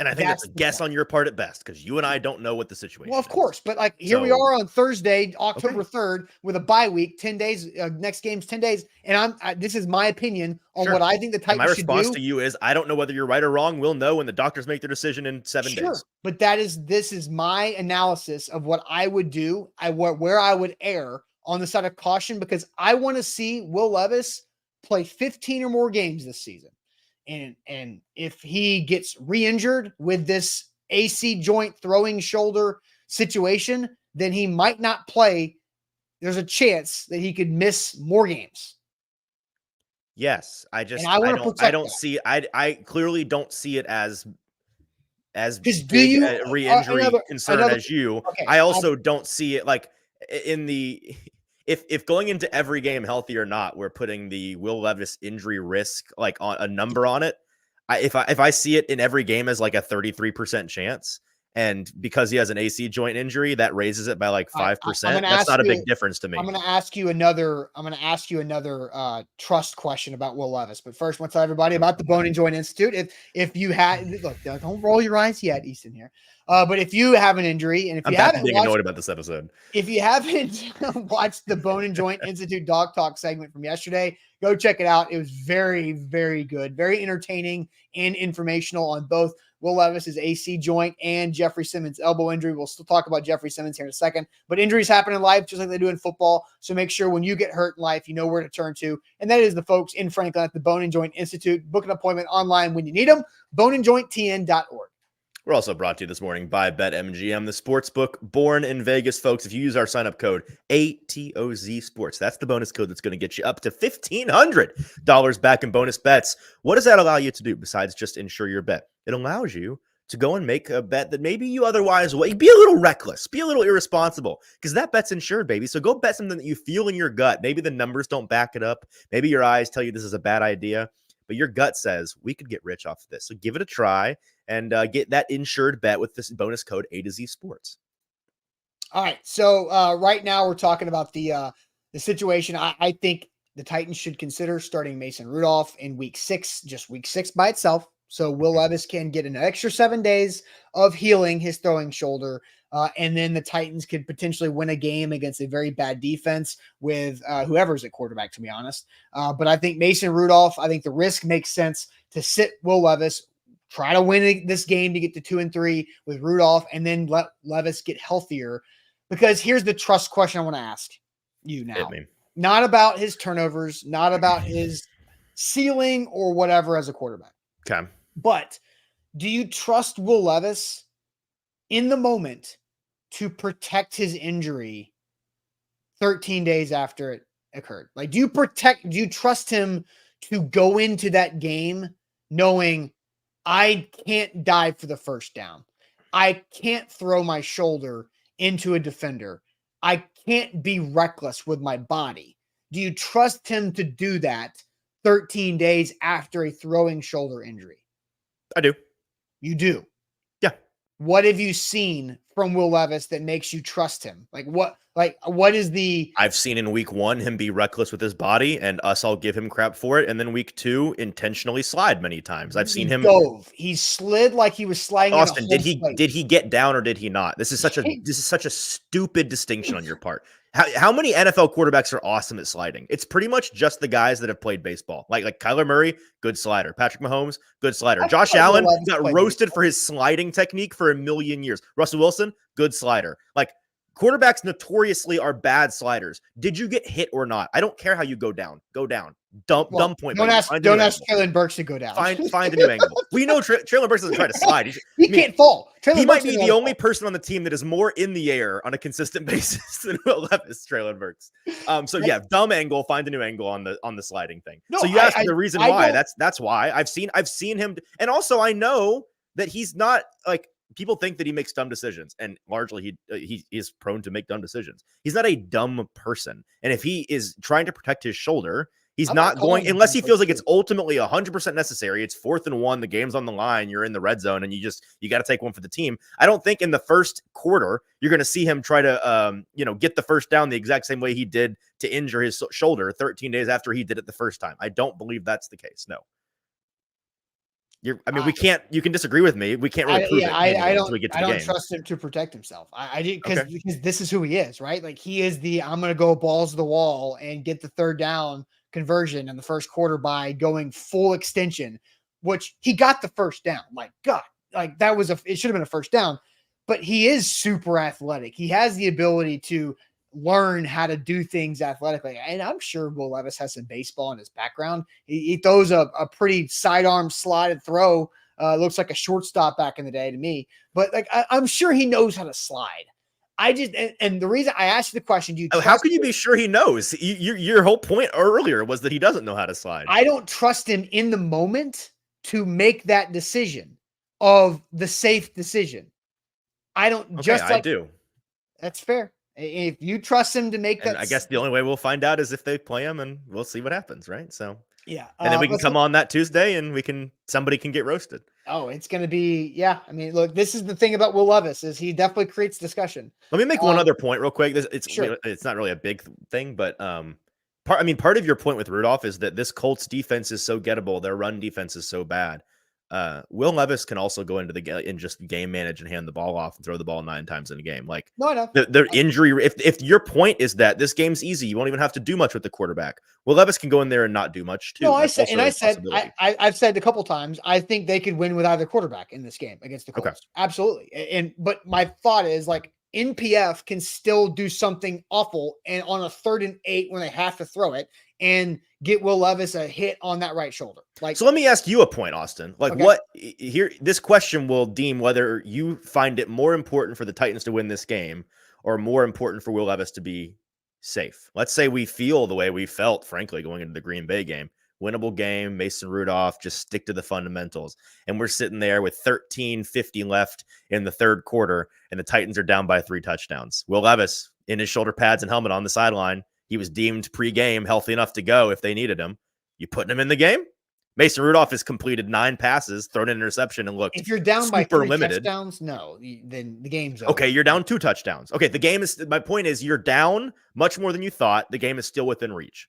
And I think that's a guess on your part at best because you and I don't know what the situation is. Well, of course. But here we are on Thursday, October 3rd with a bye week, 10 days. Next game's 10 days. And this is my opinion on what I think the Titans should do. My response to you is I don't know whether you're right or wrong. We'll know when the doctors make their decision in 7 days. But this is my analysis of what I would do, where I would err on the side of caution because I want to see Will Levis play 15 or more games this season. And if he gets re-injured with this AC joint throwing shoulder situation, then he might not play. There's a chance that he could miss more games. Yes. I clearly don't see it as big a re-injury concern as you. Okay, I also don't see it like in the if going into every game healthy or not, we're putting the Will Levis injury risk like on a number on it. If I see it in every game as like a 33% chance, and because he has an AC joint injury, that raises it by like 5%. That's not a big difference to me. I'm going to ask you another trust question about Will Levis. But first, I want to tell everybody about the Bone and Joint Institute. If you had look, don't roll your eyes yet, Easton here. But if you have an injury, and if you haven't being annoyed about this episode, if you haven't watched the Bone and Joint Institute Dog Talk segment from yesterday, go check it out. It was very, very good, very entertaining and informational on both Will Levis's AC joint and Jeffrey Simmons' elbow injury. We'll still talk about Jeffrey Simmons here in a second, but injuries happen in life just like they do in football. So make sure when you get hurt in life, you know where to turn to. And that is the folks in Franklin at the Bone and Joint Institute. Book an appointment online when you need them, boneandjointtn.org. We're also brought to you this morning by BetMGM, the sports book born in Vegas, folks. If you use our sign-up code ATOZ Sports, that's the bonus code that's going to get you up to $1,500 back in bonus bets. What does that allow you to do besides just insure your bet? It allows you to go and make a bet that maybe you otherwise would. Be a little reckless, be a little irresponsible, because that bet's insured, baby. So go bet something that you feel in your gut. Maybe the numbers don't back it up. Maybe your eyes tell you this is a bad idea, but your gut says we could get rich off of this. So give it a try and get that insured bet with this bonus code A2Z Sports. All right. So right now we're talking about the situation. I think the Titans should consider starting Mason Rudolph in week 6, just week 6 by itself. So Will Levis can get an extra 7 days of healing his throwing shoulder. And then the Titans could potentially win a game against a very bad defense with whoever's at quarterback, to be honest. But I think Mason Rudolph, I think the risk makes sense to sit Will Levis, try to win this game to get to 2-3 with Rudolph, and then let Levis get healthier. Because here's the trust question I want to ask you now. Not about his turnovers, not about his ceiling or whatever as a quarterback. Okay. But do you trust Will Levis in the moment to protect his injury 13 days after it occurred? Like, do you trust him to go into that game knowing I can't dive for the first down? I can't throw my shoulder into a defender. I can't be reckless with my body. Do you trust him to do that 13 days after a throwing shoulder injury? I do. You do? Yeah. What have you seen from Will Levis that makes you trust him? What is the... I've seen in week 1 him be reckless with his body, and I'll give him crap for it. And then week 2, intentionally slide many times. I've seen him dove. He slid like he was sliding. Austin, did he get down or did he not? This is such a stupid distinction on your part. How many NFL quarterbacks are awesome at sliding? It's pretty much just the guys that have played baseball. Like Kyler Murray, good slider. Patrick Mahomes, good slider. Josh Allen got roasted for his sliding technique for a million years. Russell Wilson, good slider. Like, quarterbacks notoriously are bad sliders. Did you get hit or not? I don't care how you go down. Go down. Dumb point. Don't ask Traylon Burks to go down. Find a new angle. We know Traylon Burks doesn't try to slide. He can't fall. He might be the only person on the team that is more in the air on a consistent basis than Will Levis, Traylon Burks. So yeah, dumb angle. Find a new angle on the sliding thing. No, so you asked me the reason why. That's why I've seen him, and also I know that he's not like. People think that he makes dumb decisions, and largely he is prone to make dumb decisions. He's not a dumb person, and if he is trying to protect his shoulder, he's not going unless he feels like it's ultimately 100% necessary. It's 4th and 1, the game's on the line, you're in the red zone, and you got to take one for the team. I don't think in the first quarter you're going to see him try to get the first down the exact same way he did to injure his shoulder 13 days after he did it the first time. I don't believe that's the case. No. We can't. You can disagree with me. We can't really prove it. I don't trust him to protect himself. I did because this is who he is, right? Like, he is I'm going to go balls to the wall and get the third down conversion in the first quarter by going full extension, which he got the first down. My God, like it should have been a first down, but he is super athletic. He has the ability to learn how to do things athletically. And I'm sure Will Levis has some baseball in his background. He throws a pretty sidearm slided throw. Looks like a shortstop back in the day to me, but like, I'm sure he knows how to slide. And the reason I asked you the question, how can you be sure he knows? Your whole point earlier was that he doesn't know how to slide. I don't trust him in the moment to make that decision of the safe decision. I don't I do. That's fair. If you trust him to make that, I guess the only way we'll find out is if they play him, and we'll see what happens, right? So yeah, and then we can come on that Tuesday, and somebody can get roasted. Oh, it's going to be I mean, look, this is the thing about Will Levis is he definitely creates discussion. Let me make one other point real quick. It's not really a big thing, but part of your point with Rudolph is that this Colts defense is so gettable. Their run defense is so bad. Will Levis can also go into the game and just game manage and hand the ball off and throw the ball 9 times in a game. Like, no, I know. The injury. If your point is that this game's easy, you won't even have to do much with the quarterback. Will Levis can go in there and not do much too. No, I've said a couple times, I think they could win with either quarterback in this game against the Colts. Okay. Absolutely. But my thought is, like, NPF can still do something awful and on a 3rd and 8 when they have to throw it and get Will Levis a hit on that right shoulder. Like, so let me ask you a point, Austin. Like, this question will deem whether you find it more important for the Titans to win this game or more important for Will Levis to be safe. Let's say we feel the way we felt, frankly, going into the Green Bay game. Winnable game, Mason Rudolph, just stick to the fundamentals. And we're sitting there with 13:50 left in the 3rd quarter, and the Titans are down by 3 touchdowns. Will Levis in his shoulder pads and helmet on the sideline. He was deemed pre-game healthy enough to go if they needed him. You putting him in the game? Mason Rudolph has completed 9 passes, thrown an interception, and looked. If you're down by 3 touchdowns, no, then the game's over. Okay, you're down 2 touchdowns. Okay, the game is. My point is, you're down much more than you thought. The game is still within reach.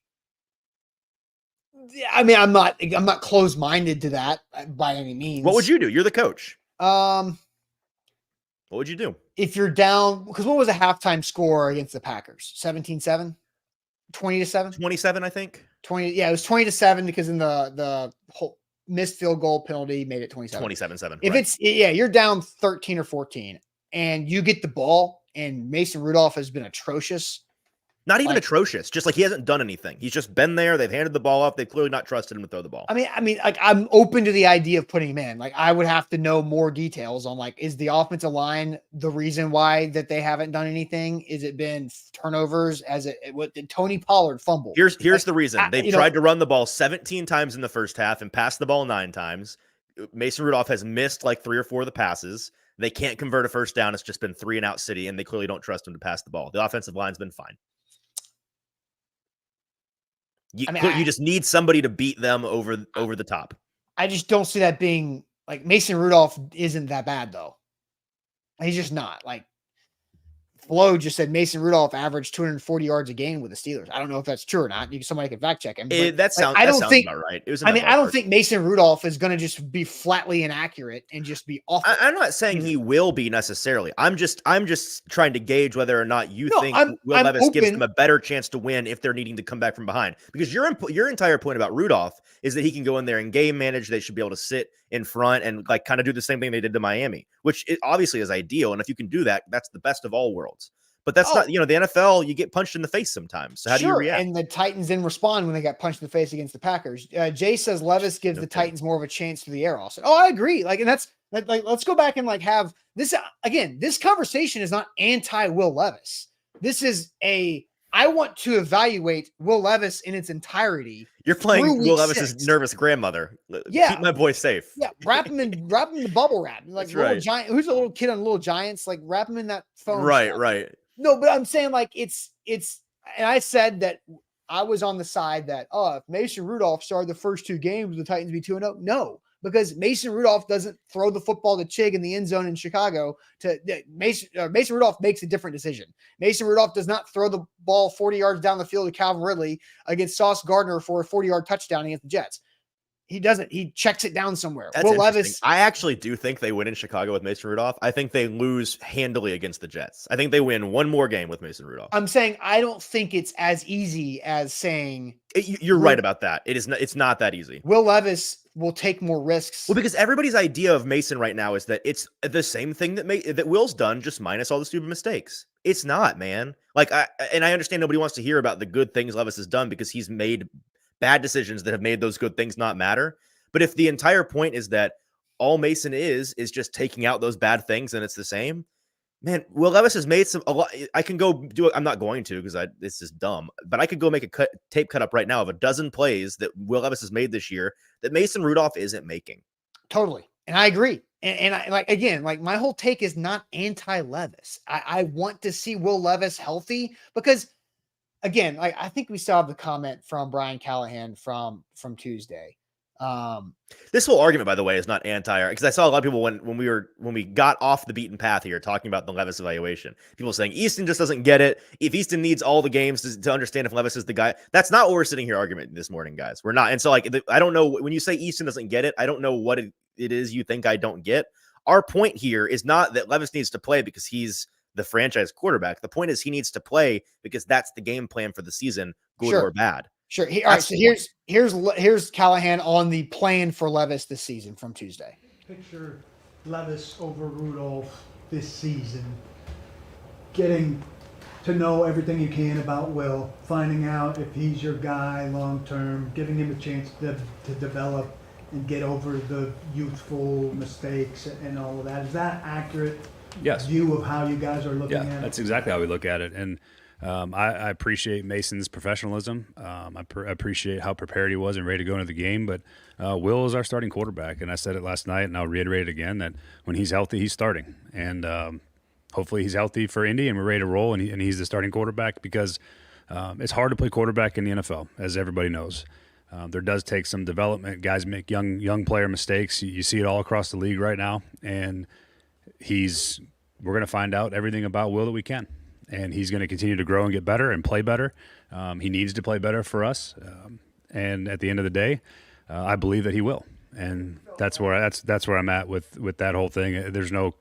I mean, I'm not closed-minded to that by any means. What would you do? You're the coach. What would you do if you're down? Because what was a halftime score against the Packers? 17-7, 20-7, 27, I think. 20. Yeah, it was 20-7 because in the whole missed field goal penalty made it 27. 27-7. If it's you're down 13 or 14 and you get the ball and Mason Rudolph has been atrocious. Not even atrocious, just like he hasn't done anything. He's just been there. They've handed the ball off. They've clearly not trusted him to throw the ball. I mean, like I'm open to the idea of putting him in. Like I would have to know more details on like, is the offensive line the reason why that they haven't done anything? Is it been turnovers? What did Tony Pollard fumble? Here's the reason. They've tried to run the ball 17 times in the first half and passed the ball 9 times. Mason Rudolph has missed like 3 or 4 of the passes. They can't convert a first down. It's just been 3-and-out city, and they clearly don't trust him to pass the ball. The offensive line's been fine. You just need somebody to beat them over the top. I just don't see that being like Mason Rudolph isn't that bad though. He's just not. Like Flo just said Mason Rudolph averaged 240 yards a game with the Steelers. I don't know if that's true or not. Somebody can fact check him. That sounds about right. I don't think Mason Rudolph is going to just be flatly inaccurate and just be awful. I'm not saying he will be necessarily. I'm just trying to gauge whether or not you think Will Levis gives them a better chance to win if they're needing to come back from behind. Because your entire point about Rudolph is that he can go in there and game manage. They should be able to sit in front and like kind of do the same thing they did to Miami, which obviously is ideal. And if you can do that, that's the best of all worlds. But that's not, the NFL, you get punched in the face sometimes. So how do you react? And the Titans didn't respond when they got punched in the face against the Packers. Jay says Levis gives the Titans more of a chance through the air also. Oh, I agree. Like, and that's like, let's go back and like have this again. This conversation is not anti Will Levis. This is I want to evaluate Will Levis in its entirety. You're playing Will Levis's nervous grandmother. Yeah. Keep my boy safe. Yeah. Wrap him in the bubble wrap. Like right. Giant. Who's a little kid on Little Giants? Like wrap him in that phone. Right. No, but I'm saying like it's, and I said that I was on the side that, if Mason Rudolph started the first 2 games, would the Titans be 2-0? No, because Mason Rudolph doesn't throw the football to Chig in the end zone in Chicago. Mason Rudolph makes a different decision. Mason Rudolph does not throw the ball 40 yards down the field to Calvin Ridley against Sauce Gardner for a 40-yard touchdown against the Jets. He doesn't. He checks it down somewhere. That's Will Levis. I actually do think they win in Chicago with Mason Rudolph. I think they lose handily against the Jets. I think they win one more game with Mason Rudolph. I'm saying I don't think it's as easy as saying. You're right about that. It's not that easy. Will Levis will take more risks. Well, because everybody's idea of Mason right now is that it's the same thing that Will's done, just minus all the stupid mistakes. It's not, man. Like I understand nobody wants to hear about the good things Levis has done because he's made bad decisions that have made those good things not matter. But if the entire point is that all Mason is just taking out those bad things and it's the same, man, Will Levis has made a lot. I can go do it. I'm not going to because this is dumb, but I could go make a tape cut up right now of a dozen plays that Will Levis has made this year that Mason Rudolph isn't making. Totally. And I agree. And I like my whole take is not anti-Levis. I want to see Will Levis healthy because again, like I think we still have the comment from Brian Callahan from Tuesday. This whole argument, by the way, is not anti, because I saw a lot of people when we got off the beaten path here talking about the Levis evaluation, people saying Easton just doesn't get it. If Easton needs all the games to understand if Levis is the guy, that's not what we're sitting here arguing this morning, guys. We're not. And so like, I don't know when you say Easton doesn't get it, I don't know what it is you think I don't get. Our point here is not that Levis needs to play because he's the franchise quarterback. The point is he needs to play because that's the game plan for the season, good or bad. Sure. All right. So here's Callahan on the plan for Levis this season from Tuesday. Picture Levis over Rudolph this season, getting to know everything you can about Will, finding out if he's your guy long term, giving him a chance to develop and get over the youthful mistakes and all of that. Is that accurate? Yes. View of how you guys are looking at it? That's exactly how we look at it. And I appreciate Mason's professionalism. I appreciate how prepared he was and ready to go into the game. But Will is our starting quarterback. And I said it last night, and I'll reiterate it again, that when he's healthy, he's starting. And hopefully he's healthy for Indy and we're ready to roll, and he's the starting quarterback because it's hard to play quarterback in the NFL, as everybody knows. There does take some development. Guys make young player mistakes. You see it all across the league right now. And we're going to find out everything about Will that we can, and he's going to continue to grow and get better and play better. He needs to play better for us, and at the end of the day, I believe that he will, and that's where I'm at with that whole thing. There's no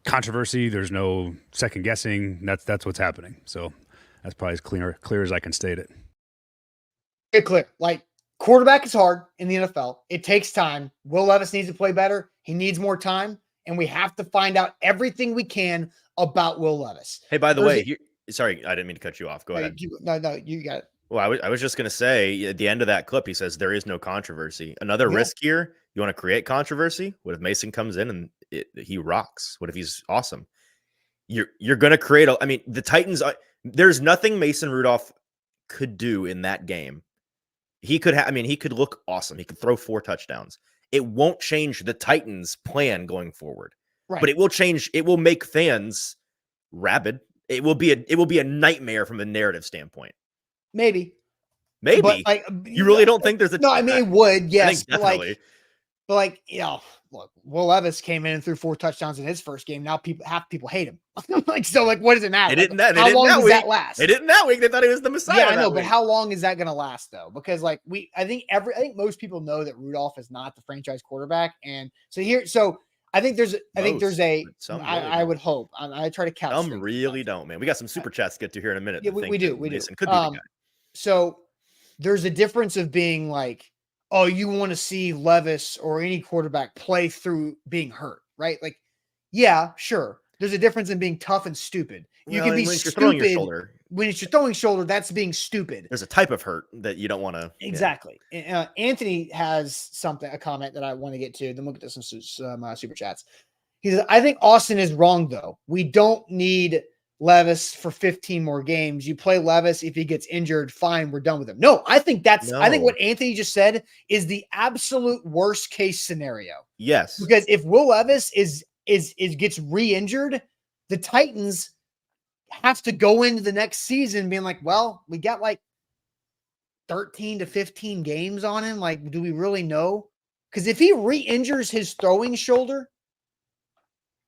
controversy. There's no second guessing. That's what's happening. So that's probably as clear as I can state it. Very clear. Like quarterback is hard in the NFL. It takes time. Will Levis needs to play better. He needs more time. And we have to find out everything we can about Will Levis. Hey, by the way, sorry, I didn't mean to cut you off. Go ahead. No, you got it. Well, I was just going to say at the end of that clip, he says there is no controversy. Another risk here. You want to create controversy? What if Mason comes in and he rocks? What if he's awesome? You're going to create the Titans. There's nothing Mason Rudolph could do in that game. He could he could look awesome. He could throw 4 touchdowns. It won't change the Titans' plan going forward. Right. But it will change. It will make fans rabid. It will be a nightmare from a narrative standpoint. Maybe. But you really don't think there's a no? I mean, it would. Yes, definitely. But look, Will Levis came in and threw 4 touchdowns in his first game. Now half people hate him. What does it matter? How long does that last? They didn't that week. They thought he was the Messiah. Yeah, I know, but how long is that going to last though? Because I think most people know that Rudolph is not the franchise quarterback, and I think I would hope. I try to couch. Some really don't, man. We got some super chats to get to here in a minute. Yeah, we do. Mason could be the guy. So there's a difference of being like, oh, you want to see Levis or any quarterback play through being hurt, right? Like, yeah, sure. There's a difference in being tough and stupid. You can be stupid when it's your throwing shoulder. That's being stupid. There's a type of hurt that you don't want to. Exactly. Yeah. Anthony has a comment that I want to get to. Then we'll get to some super chats. He says, I think Austin is wrong though. We don't need Levis for 15 more games. You play Levis. If he gets injured, fine. We're done with him. No, I think I think what Anthony just said is the absolute worst case scenario. Yes. Because if Will Levis gets re-injured, the Titans have to go into the next season being like, well, we got 13 to 15 games on him. Like, do we really know? Because if he re-injures his throwing shoulder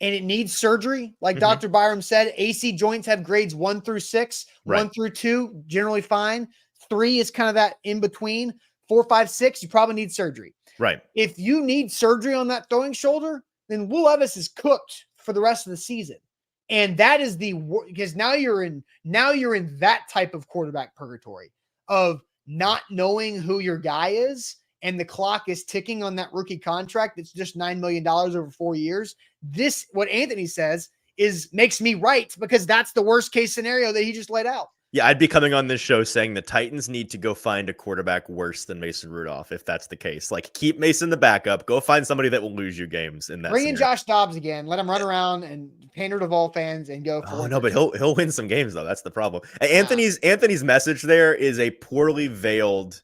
and it needs surgery, like Dr. Byram said, AC joints have grades 1 through 6, right. 1 through 2, generally fine. 3 is kind of that in between. 4, 5, 6, you probably need surgery. Right. If you need surgery on that throwing shoulder, then Will Levis is cooked for the rest of the season. And that is because now you're in that type of quarterback purgatory of not knowing who your guy is, and the clock is ticking on that rookie contract. It's just $9 million over 4 years. This, what Anthony says, makes me right, because that's the worst case scenario that he just laid out. Yeah, I'd be coming on this show saying the Titans need to go find a quarterback worse than Mason Rudolph if that's the case. Like, keep Mason the backup. Go find somebody that will lose you games in that. Bring in Josh Dobbs again. Let him run around and pander to Vol fans and go. Oh no, but he'll win some games though. That's the problem. Anthony's message there is a poorly veiled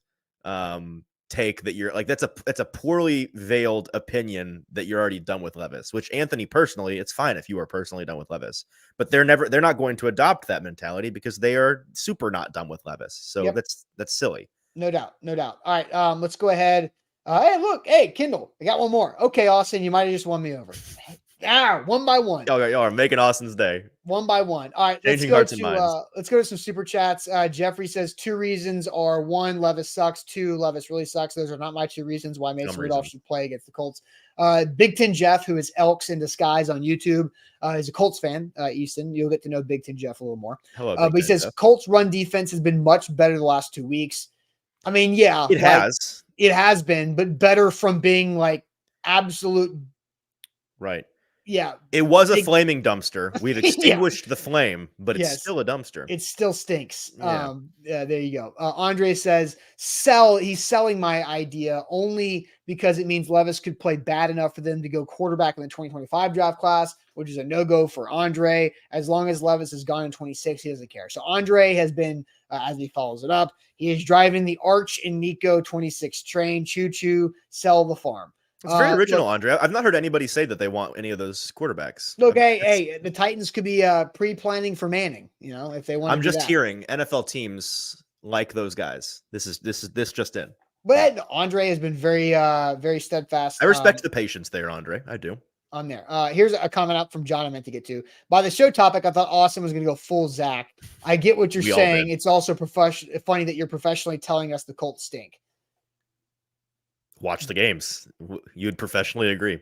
take that you're like, that's a poorly veiled opinion that you're already done with Levis, which Anthony personally, it's fine if you are personally done with Levis, but they're not going to adopt that mentality because they are super not done with Levis. So that's silly. No doubt. All right. Let's go ahead. Hey, look, Kendall, I got one more. Okay, Austin, you might have just won me over. One by one. Y'all are making Austin's day. One by one. All right, let's go to some super chats. Jeffrey says 2 reasons are: 1, Levis sucks; 2, Levis really sucks. Those are not my 2 reasons why Mason Rudolph should play against the Colts. Big Ten Jeff, who is Elks in disguise on YouTube, is a Colts fan. Easton, you'll get to know Big Ten Jeff a little more. Hello, but he says Colts run defense has been much better the last 2 weeks. I mean, yeah, it has been, but better from being like absolute. Right. Yeah. It was a flaming dumpster. We've extinguished the flame, but it's still a dumpster. It still stinks. Yeah. There you go. Andre says, he's selling my idea only because it means Levis could play bad enough for them to go quarterback in the 2025 draft class, which is a no-go for Andre. As long as Levis is gone in 26, he doesn't care. So Andre has been, as he follows it up, he is driving the Arch and Nico 26 train. Choo-choo, sell the farm. It's very original, Andre. I've not heard anybody say that they want any of those quarterbacks. Look, the Titans could be pre-planning for Manning, if they want. I'm just hearing NFL teams like those guys. This just in. But Andre has been very, very steadfast. I respect the patience there, Andre. I do. On there. Here's a comment out from John I meant to get to. By the show topic, I thought Austin was going to go full Zach. I get what you're saying. It's also funny that you're professionally telling us the Colts stink. Watch the games. You'd professionally agree.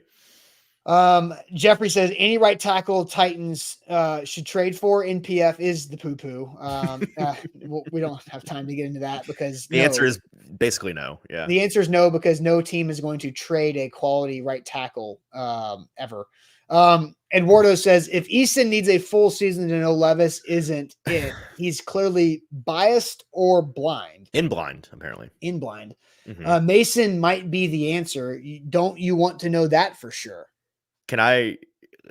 Jeffrey says any right tackle Titans should trade for NPF is the poo-poo. We don't have time to get into that because The answer is basically no. Yeah. The answer is no, because no team is going to trade a quality right tackle ever. Eduardo says if Easton needs a full season to know Levis isn't it, he's clearly biased or blind. In blind, apparently. In blind. Mhm. Mason might be the answer. Don't you want to know that for sure? I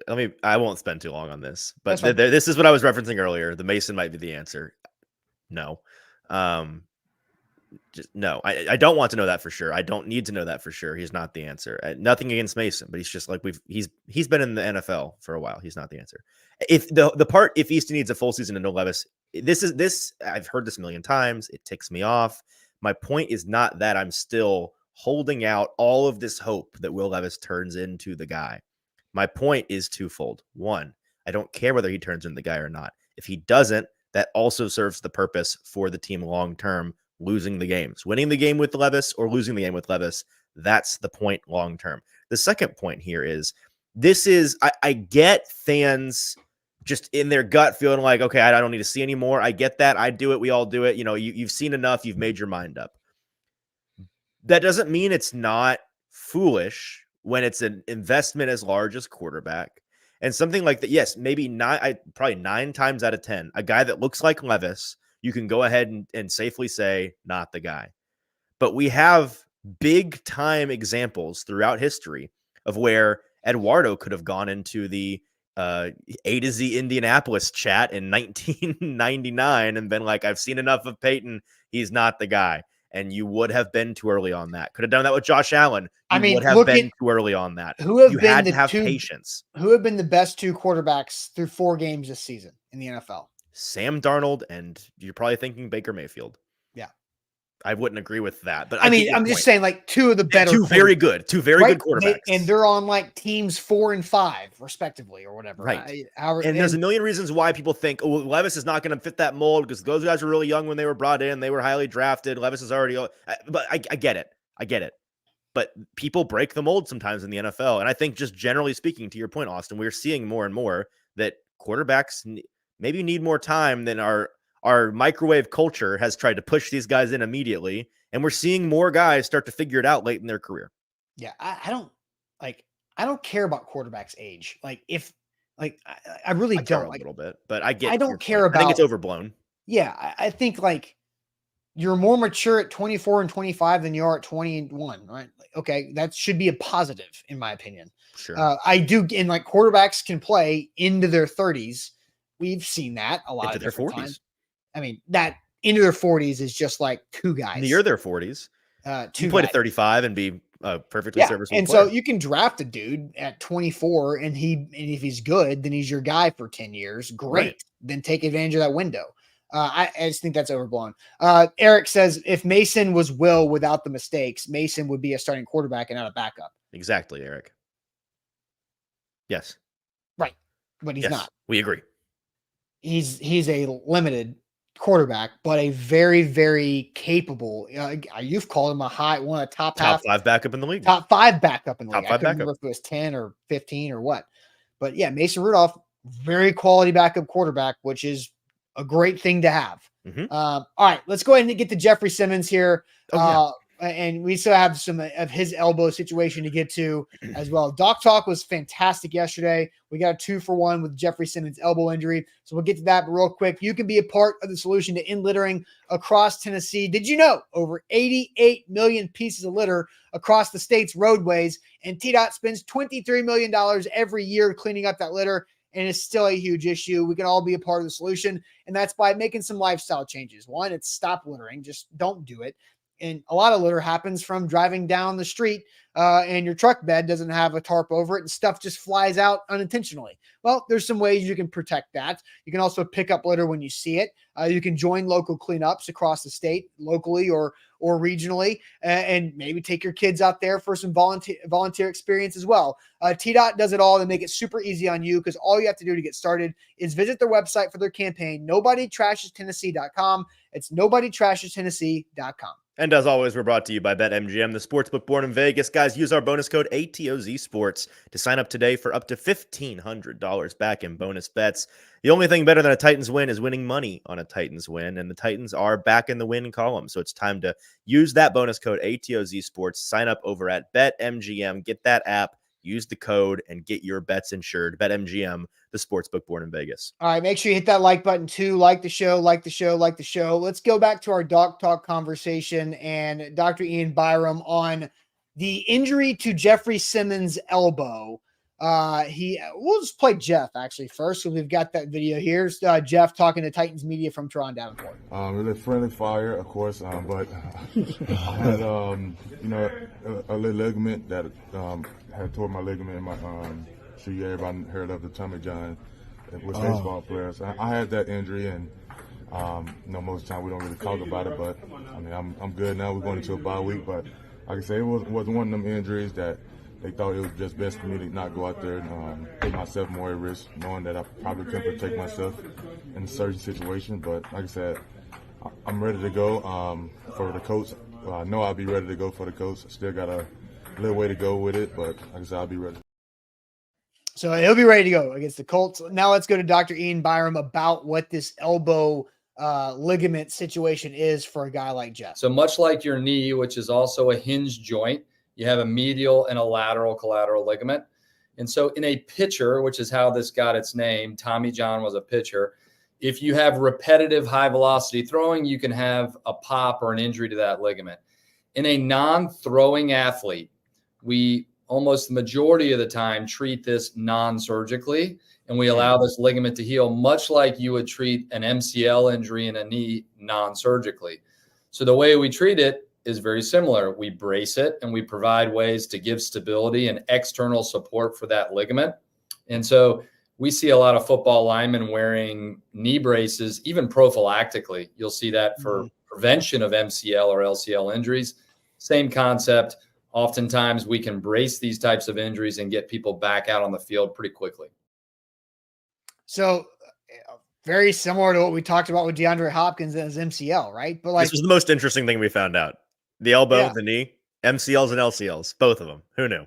won't spend too long on this, but That's fine. this is what I was referencing earlier. The Mason might be the answer. No. Just no. I don't want to know that for sure. I don't need to know that for sure. He's not the answer. Nothing against Mason, but he's just like he's been in the NFL for a while. He's not the answer. If if Easton needs a full season to know Levis, this I've heard this a million times. It ticks me off. My point is not that I'm still holding out all of this hope that Will Levis turns into the guy. My point is twofold. One, I don't care whether he turns into the guy or not. If he doesn't, that also serves the purpose for the team long term, losing the games. Winning the game with Levis or losing the game with Levis, that's the point long term. The second point here is I get fans just in their gut feeling like, okay, I don't need to see anymore. I get that. I do it. We all do it. You've seen enough. You've made your mind up. That doesn't mean it's not foolish when it's an investment as large as quarterback and something like that. Yes, maybe probably 9 times out of 10, a guy that looks like Levis, you can go ahead and safely say not the guy. But we have big time examples throughout history of where Eduardo could have gone into the A to Z Indianapolis chat in 1999 and been like, I've seen enough of Peyton. He's not the guy. And you would have been too early on that. Could have done that with Josh Allen. You would have been too early on that. You had to have patience. Who have been the best 2 quarterbacks through 4 games this season in the NFL? Sam Darnold, and you're probably thinking Baker Mayfield. Yeah. I wouldn't agree with that, but I'm just saying, like, 2 of the better, 2 very good quarterbacks, and they're on like teams 4 and 5 respectively, or whatever. Right. And there's a million reasons why people think, oh, Levis is not going to fit that mold because those guys were really young when they were brought in. They were highly drafted. Levis is already, but I get it. But people break the mold sometimes in the NFL, and I think just generally speaking, to your point, Austin, we're seeing more and more that quarterbacks maybe need more time than our microwave culture has tried to push these guys in immediately. And we're seeing more guys start to figure it out late in their career. Yeah. I don't care about quarterbacks' age. I really don't. A little bit, but I don't care about, I think it's overblown. Yeah. I think you're more mature at 24 and 25 than you are at 21, right? Okay. That should be a positive in my opinion. Sure. I do. And quarterbacks can play into their 30s. We've seen that a lot into of their different 40s. times. I mean, that into their 40s is just like 2 guys. Near their 40s. 2 you play guys. to 35 and be perfectly serviceable. And player. so you can draft a dude at 24 and if he's good, then he's your guy for 10 years. Great. Right. Then take advantage of that window. I just think that's overblown. Eric says if Mason was Will without the mistakes, Mason would be a starting quarterback and not a backup. Exactly, Eric. Yes. Right. But he's not. We agree. He's a limited quarterback, but a very, very capable. You've called him one of the top 5 backup in the league. Top 5 backup in the league. Top 5 I couldn't backup. remember if it was 10 or 15 or what. But yeah, Mason Rudolph, very quality backup quarterback, which is a great thing to have. Mm-hmm. All right, let's go ahead and get to Jeffrey Simmons here. And we still have some of his elbow situation to get to as well. Doc Talk was fantastic yesterday. We got a 2-for-1 with Jeffrey Simmons' elbow injury. So we'll get to that, but real quick, you can be a part of the solution to end littering across Tennessee. Did you know over 88 million pieces of litter across the state's roadways, and TDOT spends $23 million every year cleaning up that litter, and it's still a huge issue. We can all be a part of the solution, and that's by making some lifestyle changes. One, it's stop littering. Just don't do it. And a lot of litter happens from driving down the street and your truck bed doesn't have a tarp over it and stuff just flies out unintentionally. Well, there's some ways you can protect that. You can also pick up litter when you see it. You can join local cleanups across the state, locally or regionally, and maybe take your kids out there for some volunteer experience as well. TDOT does it all to make it super easy on you, because all you have to do to get started is visit their website for their campaign, NobodyTrashesTennessee.com. It's NobodyTrashesTennessee.com. And as always, we're brought to you by BetMGM, the sportsbook born in Vegas. Guys, use our bonus code ATOZ Sports to sign up today for up to $1,500 back in bonus bets. The only thing better than a Titans win is winning money on a Titans win, and the Titans are back in the win column. So it's time to use that bonus code ATOZ Sports. Sign up over at BetMGM. Get that app, use the code, and get your bets insured. BetMGM, the sportsbook born in Vegas. All right, make sure you hit that like button too. Like the show, like the show, like the show. Let's go back to our Doc Talk conversation and Dr. Ian Byram on the injury to Jeffrey Simmons' elbow. We'll just play Jeff actually first. So we've got that video. Here's Jeff talking to Titans media from Toronto Davenport. Really friendly fire, of course, but I had a ligament that had tore my ligament in my sure everybody heard of the Tommy John with baseball players. I had that injury, and most of the time we don't really talk about it, but I mean I'm good now. We're going into a bye week, but like I say, it was one of them injuries that they thought it was just best for me to not go out there and put myself more at risk, knowing that I probably couldn't protect myself in a certain situation. But like I said, I'm ready to go for the Colts. I know I'll be ready to go for the Colts. Still got a little way to go with it, but like I said, I'll be ready. So he'll be ready to go against the Colts. Now let's go to Dr. Ian Byram about what this elbow ligament situation is for a guy like Jeff. So much like your knee, which is also a hinge joint, you have a medial and a lateral collateral ligament. And so in a pitcher, which is how this got its name, Tommy John was a pitcher. If you have repetitive high velocity throwing, you can have a pop or an injury to that ligament. In a non-throwing athlete, we almost the majority of the time treat this non-surgically, and we allow this ligament to heal much like you would treat an MCL injury in a knee non-surgically. So the way we treat it is very similar. We brace it and we provide ways to give stability and external support for that ligament. And so we see a lot of football linemen wearing knee braces, even prophylactically. You'll see that for prevention of MCL or LCL injuries. Same concept. Oftentimes we can brace these types of injuries and get people back out on the field pretty quickly. So very similar to what we talked about with DeAndre Hopkins and his MCL, right? But like this was the most interesting thing we found out. The elbow, the knee, MCLs and LCLs, both of them. Who knew?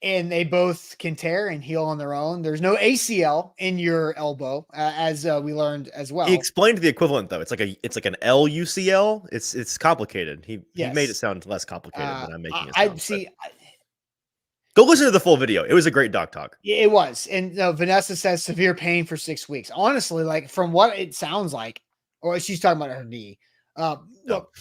And they both can tear and heal on their own. There's no ACL in your elbow, as we learned as well. He explained the equivalent though. It's like an LUCL. It's complicated. He made it sound less complicated than I'm making it sound. Go listen to the full video. It was a great doc talk. Yeah, it was. And Vanessa says severe pain for 6 weeks. Honestly, like from what it sounds like, or she's talking about her knee. Look,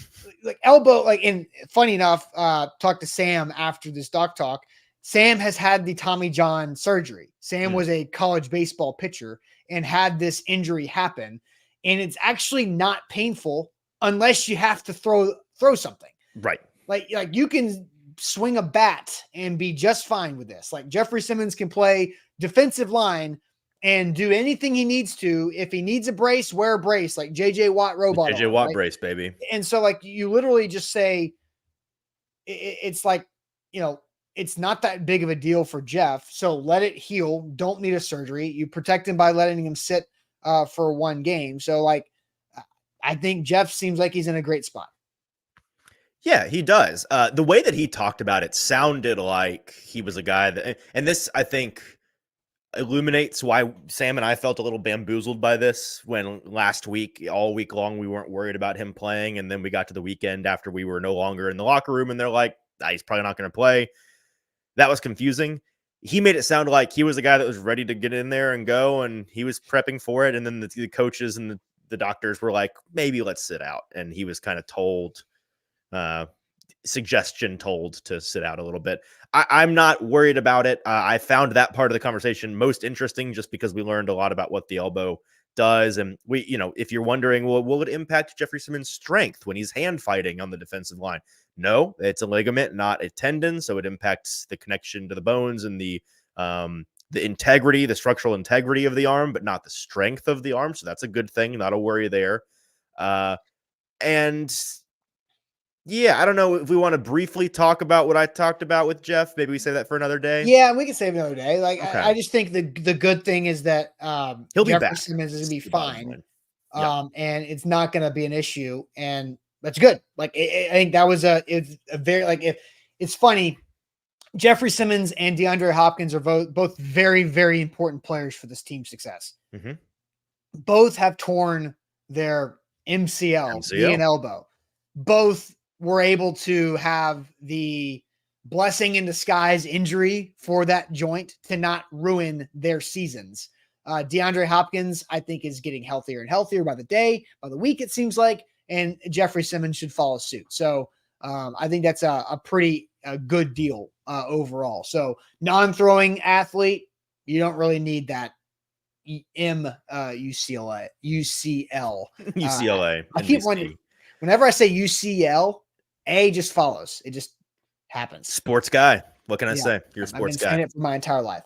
like elbow, like, and funny enough, talked to Sam after this doc talk. Sam has had the Tommy John surgery. Sam was a college baseball pitcher and had this injury happen. And it's actually not painful unless you have to throw something. Right. Like you can swing a bat and be just fine with this. Like Jeffrey Simmons can play defensive line and do anything he needs to. If he needs a brace, wear a brace, like JJ Watt robot. JJ Watt brace, baby. And so like you literally just say, it's like, it's not that big of a deal for Jeff. So let it heal. Don't need a surgery. You protect him by letting him sit for one game. So like, I think Jeff seems like he's in a great spot. Yeah, he does. The way that he talked about it sounded like he was a guy that, and this I think illuminates why Sam and I felt a little bamboozled by this when last week, all week long, we weren't worried about him playing. And then we got to the weekend after we were no longer in the locker room and they're like, he's probably not going to play. That was confusing. He made it sound like he was a guy that was ready to get in there and go, and he was prepping for it. And then the coaches and the doctors were like, maybe let's sit out. And he was kind of told, suggestion told to sit out a little bit. I'm not worried about it. I found that part of the conversation most interesting just because we learned a lot about what the elbow does. And we, if you're wondering, well, will it impact Jeffrey Simmons' strength when he's hand fighting on the defensive line? No, it's a ligament, not a tendon. So it impacts the connection to the bones and the integrity, the structural integrity of the arm, but not the strength of the arm. So that's a good thing. Not a worry there. And yeah, I don't know if we want to briefly talk about what I talked about with Jeff. Maybe we save that for another day. Yeah, we can save another day. Like, okay. I just think the good thing is that he'll be Jeffrey back. Simmons is going to be fine. Yeah. And it's not going to be an issue. And That's good. Like I think that was it's a very it's funny. Jeffrey Simmons and DeAndre Hopkins are both very, very important players for this team's success. Mm-hmm. Both have torn their MCL, knee and elbow. Both were able to have the blessing in disguise injury for that joint to not ruin their seasons. DeAndre Hopkins, I think, is getting healthier and healthier by the day, by the week, it seems like, and Jeffrey Simmons should follow suit. So I think that's a pretty good deal overall. So non-throwing athlete, you don't really need that UCLA. I keep wondering, whenever I say UCL, A just follows. It just happens. Sports guy. What can I say? You're a sports guy. I've been saying it for my entire life.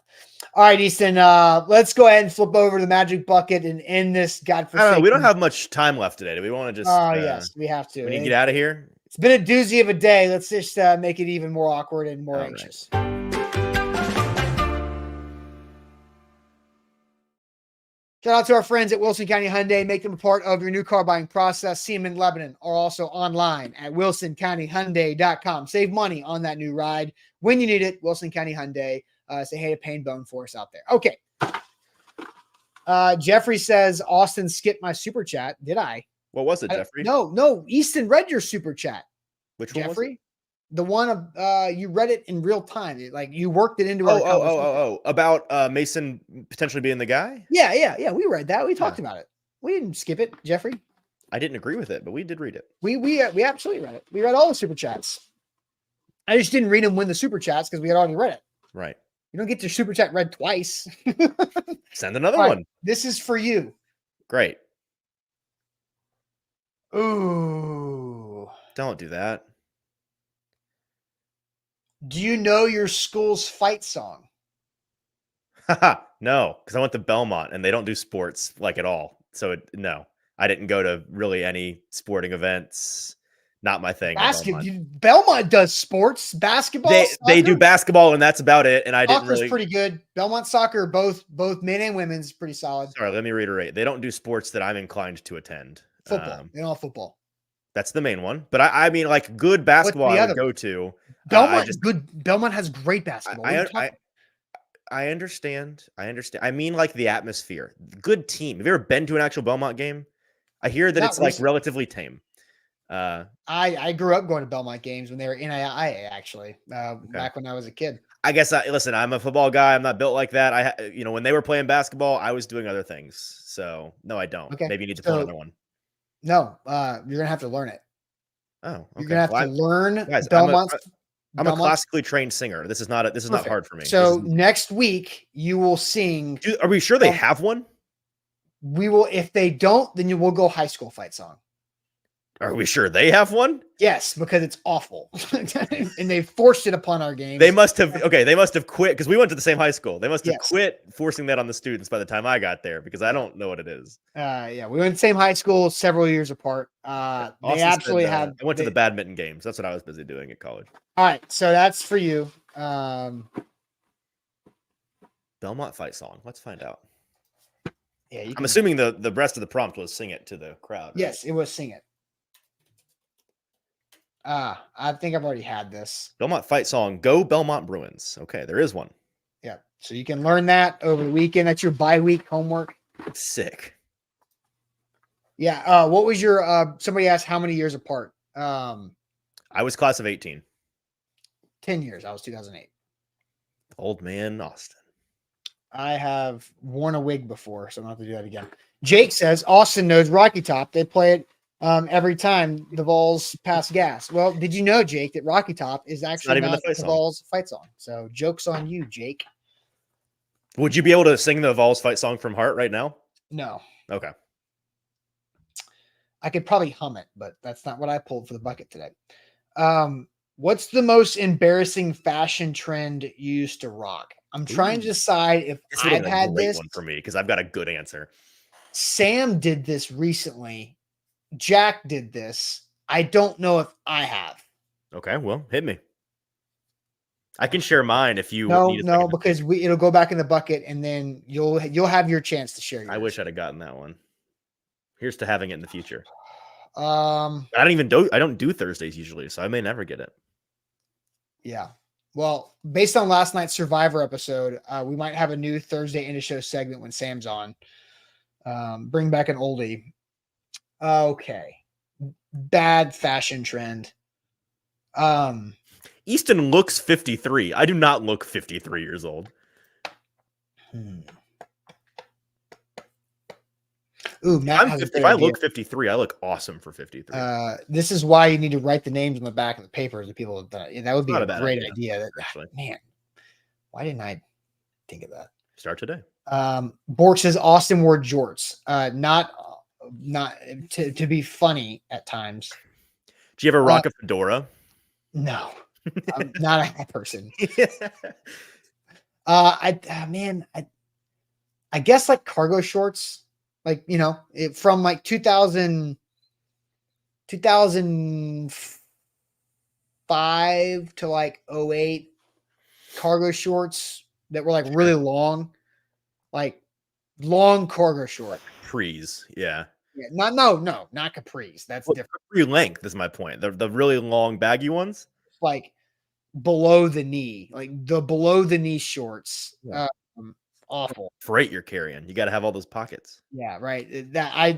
All right, Easton, let's go ahead and flip over the magic bucket and end this godforsaken. We don't have much time left today. Do we want to just yes, we have to. We need to get out of here. It's been a doozy of a day. Let's just make it even more awkward and more anxious. Right. Shout out to our friends at Wilson County Hyundai. Make them a part of your new car buying process. See them in Lebanon or also online at wilsoncountyhyundai.com. Save money on that new ride when you need it. Wilson County Hyundai. Say hey to Pain Bone for us out there. Okay. Jeffrey says, Austin skipped my super chat. Did I? What was it, Jeffrey? No. Easton read your super chat. Which one, Jeffrey? The one you read it in real time. Like you worked it into our about Mason potentially being the guy? Yeah. We read that. We talked about it. We didn't skip it, Jeffrey. I didn't agree with it, but we did read it. We absolutely read it. We read all the super chats. I just didn't read them when the super chats because we had already read it. Right. You don't get your super chat read twice. Send another one. This is for you. Great. Ooh. Don't do that. Do you know your school's fight song? No, because I went to Belmont and they don't do sports like at all. So no, I didn't go to really any sporting events. Not my thing. Belmont does sports, basketball. They do basketball and that's about it. And I didn't really. Pretty good. Belmont soccer, both men and women's, pretty solid. Sorry, let me reiterate. They don't do sports that I'm inclined to attend. Football. They don't have football. That's the main one. But I mean, like good basketball I would go to. Belmont has great basketball. I understand. I mean, like the atmosphere. Good team. Have you ever been to an actual Belmont game? I hear that it's like relatively tame. I grew up going to Belmont games when they were NAIA, actually, back when I was a kid. I guess listen, I'm a football guy. I'm not built like that. When they were playing basketball, I was doing other things. So no, I don't. Okay. Maybe you need to pull another one. No, you're gonna have to learn it. Oh, okay. You're gonna have to learn Belmont's. I'm a classically trained singer. This is not hard for me. So next week you will sing. Are we sure they have one? We will. If they don't, then we'll go high school fight song. Are we sure they have one? Yes, because it's awful, and they forced it upon our game. They must have quit because we went to the same high school. They must have quit forcing that on the students by the time I got there because I don't know what it is. Yeah, we went to the same high school several years apart. They absolutely had. I went to the badminton games. That's what I was busy doing at college. All right, so that's for you. Belmont fight song. Let's find out. Yeah, I'm assuming the rest of the prompt was sing it to the crowd. Right? Yes, it was sing it. I think I've already had this. Belmont fight song, Go Belmont Bruins. Okay, there is one. Yeah, so you can learn that over the weekend. That's your bye-week homework. Sick. Yeah, what was your, somebody asked how many years apart? I was class of 18. 10 years. I was 2008. Old man Austin. I have worn a wig before, so I don't have to do that again. Jake says, Austin knows Rocky Top. They play it every time the Vols pass gas. Well, did you know, Jake, that Rocky Top is actually not the Vols fight song? So joke's on you, Jake. Would you be able to sing the Vols fight song from heart right now? No. Okay. I could probably hum it, but that's not what I pulled for the bucket today. What's the most embarrassing fashion trend you used to rock? I'm trying to decide if I've had this one for me because I've got a good answer. Sam did this recently. Jack did this. I don't know if I have. Okay, well, hit me. I can share mine if you need no, because it'll go back in the bucket and then you'll have your chance to share yours. I wish I'd have gotten that one. Here's to having it in the future. I don't do Thursdays usually, so I may never get it. Yeah. Well, based on last night's Survivor episode, we might have a new Thursday into show segment when Sam's on. Bring back an oldie. Okay. Bad fashion trend. Easton looks 53. I do not look 53 years old. Ooh, Matt has a If great I idea. look 53, I look awesome for 53. This is why you need to write the names on the back of the paper. The people that would be Not a a bad great idea, idea. actually. Man, why didn't I think of that? Start today. Bork says Austin wore jorts. Not to be funny at times. Do you ever rock a fedora? No, I'm not a hat person. I guess like cargo shorts, like, you know, from like 2005 to like 08, cargo shorts that were like really long cargo short. Capris, yeah. Yeah, not capris. That's different. Capri length is my point. The really long baggy ones, Like below the knee, like the below the knee shorts. Yeah. Awful. Freight you're carrying. You got to have all those pockets. Yeah, right.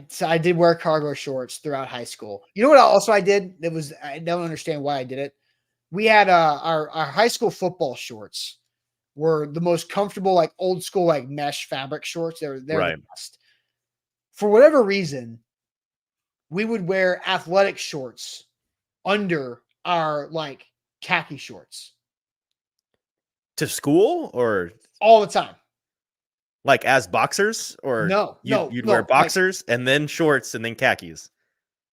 So I did wear cargo shorts throughout high school. You know what also I did? I don't understand why I did it. We had our high school football shorts were the most comfortable, like old school, like mesh fabric shorts. They're Right. the best. For whatever reason, we would wear athletic shorts under our like khaki shorts To school or all the time. like as boxers or you'd wear boxers and then shorts and then khakis.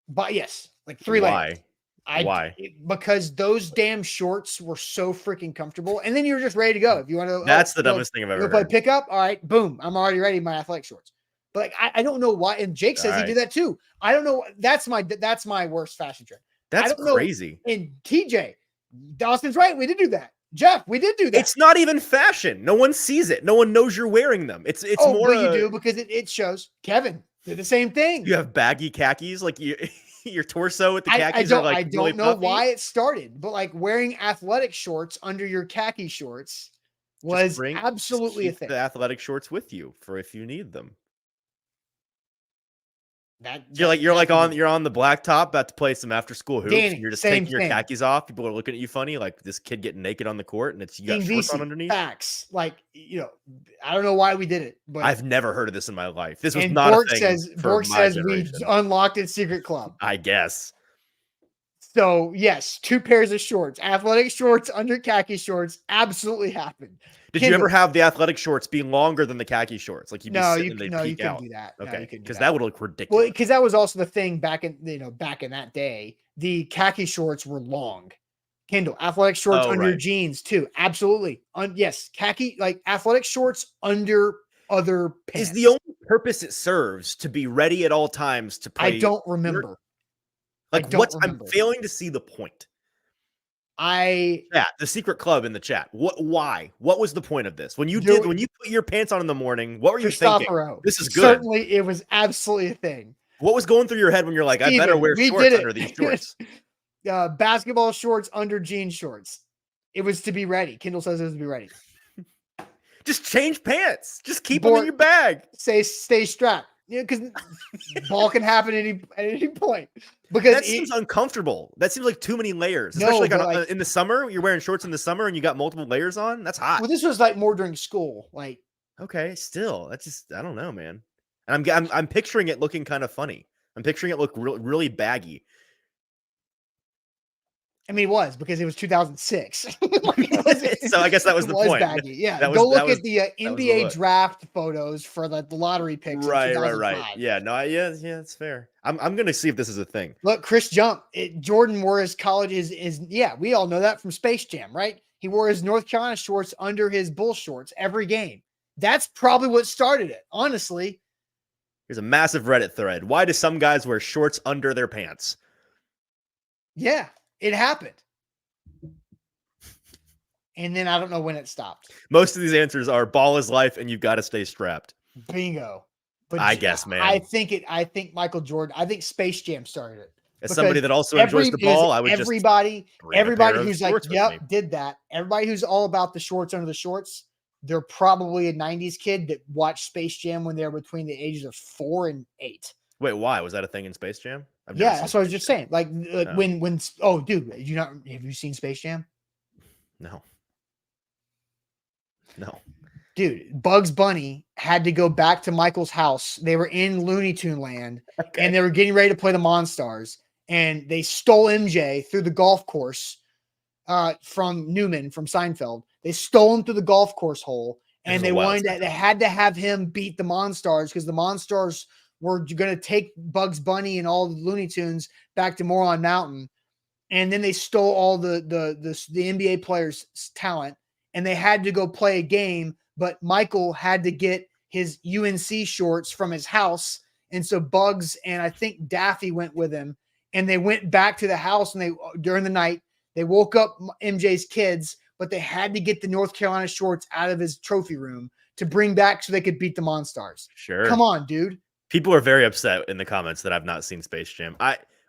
But yes, like 3 layers. Why? Because those damn shorts were so freaking comfortable, and then you were just ready to go. If you want to, That's the dumbest thing I've ever play heard. pickup. All right, boom, I'm already ready in my athletic shorts. But like, I don't know why. And Jake says he did that too. I don't know. That's my worst fashion trend. That's I don't crazy. Know. And TJ, Dawson's right. We did do that. Jeff, we did do that. It's not even fashion. No one sees it. No one knows you're wearing them. It's more. But you do because it shows. Kevin did the same thing. You have baggy khakis, like your torso with the khakis. I don't know why it started, but like wearing athletic shorts under your khaki shorts was absolutely a thing. The athletic shorts with you for if you need them. You're on the blacktop about to play some after school hoops. Danny, and you're just taking your khakis off. People are looking at you funny, like this kid getting naked on the court, and you got shorts on underneath. Facts, like, you know, I don't know why we did it, but I've never heard of this in my life. This was not a thing. Bork says we unlocked a secret club. I guess. So yes, 2 pairs of shorts, athletic shorts under khaki shorts, absolutely happened. Did you ever have the athletic shorts be longer than the khaki shorts? Like you'd be sitting and they'd peek out? You couldn't do that. Okay, because that would look ridiculous. Well, because that was also the thing back in that day. The khaki shorts were long. Kindle athletic shorts under your jeans too. Absolutely. Yes, khaki like athletic shorts under other pants. Is the only purpose it serves to be ready at all times to play? I don't remember. I'm failing to see the point. The secret club in the chat. Why? What was the point of this? When you put your pants on in the morning, what were you thinking? This is good. Certainly, it was absolutely a thing. What was going through your head when you're like, I better wear shorts under these shorts? Basketball shorts under jean shorts. It was to be ready. Kindle says it was to be ready. Just change pants. Just keep them in your bag. Stay strapped. Because ball can happen at any point. Because that seems uncomfortable. That seems like too many layers, especially in the summer. You're wearing shorts in the summer and you got multiple layers on. That's hot. Well, this was like more during school. Like, okay, still, that's just I don't know, man. And I'm picturing it looking kind of funny. I'm picturing it look really baggy. I mean, it was because it was 2006. So I guess that was the point. Baggy. Yeah, go look at the NBA draft photos for the lottery picks. Right. Yeah, that's fair. I'm gonna see if this is a thing. Look, Chris Jump. Jordan wore his college we all know that from Space Jam, right? He wore his North Carolina shorts under his Bull shorts every game. That's probably what started it, honestly. Here's a massive Reddit thread. Why do some guys wear shorts under their pants? Yeah. It happened. And then I don't know when it stopped. Most of these answers are ball is life and you've got to stay strapped. Bingo. But I guess, man. I think Michael Jordan. I think Space Jam started it. As somebody that also enjoys the because ball, I would everybody just who's like, yep, did that. Everybody who's all about the shorts under the shorts. They're probably a 90s kid that watched Space Jam when they were between the ages of 4 and 8. Wait, why was that a thing in Space Jam? Yeah, that's what I was just saying. Like when dude, have you seen Space Jam? No. Dude, Bugs Bunny had to go back to Michael's house. They were in Looney Tune land, and they were getting ready to play the Monstars, and they stole MJ through the golf course from Newman from Seinfeld. They stole him through the golf course hole, and they had to have him beat the Monstars because the Monstars were going to take Bugs Bunny and all the Looney Tunes back to Moron Mountain, and then they stole all the NBA players' talent, and they had to go play a game. But Michael had to get his UNC shorts from his house. And so Bugs and I think Daffy went with him, and they went back to the house, and during the night, they woke up MJ's kids, but they had to get the North Carolina shorts out of his trophy room to bring back so they could beat the Monstars. Sure. Come on, dude. People are very upset in the comments that I've not seen Space Jam.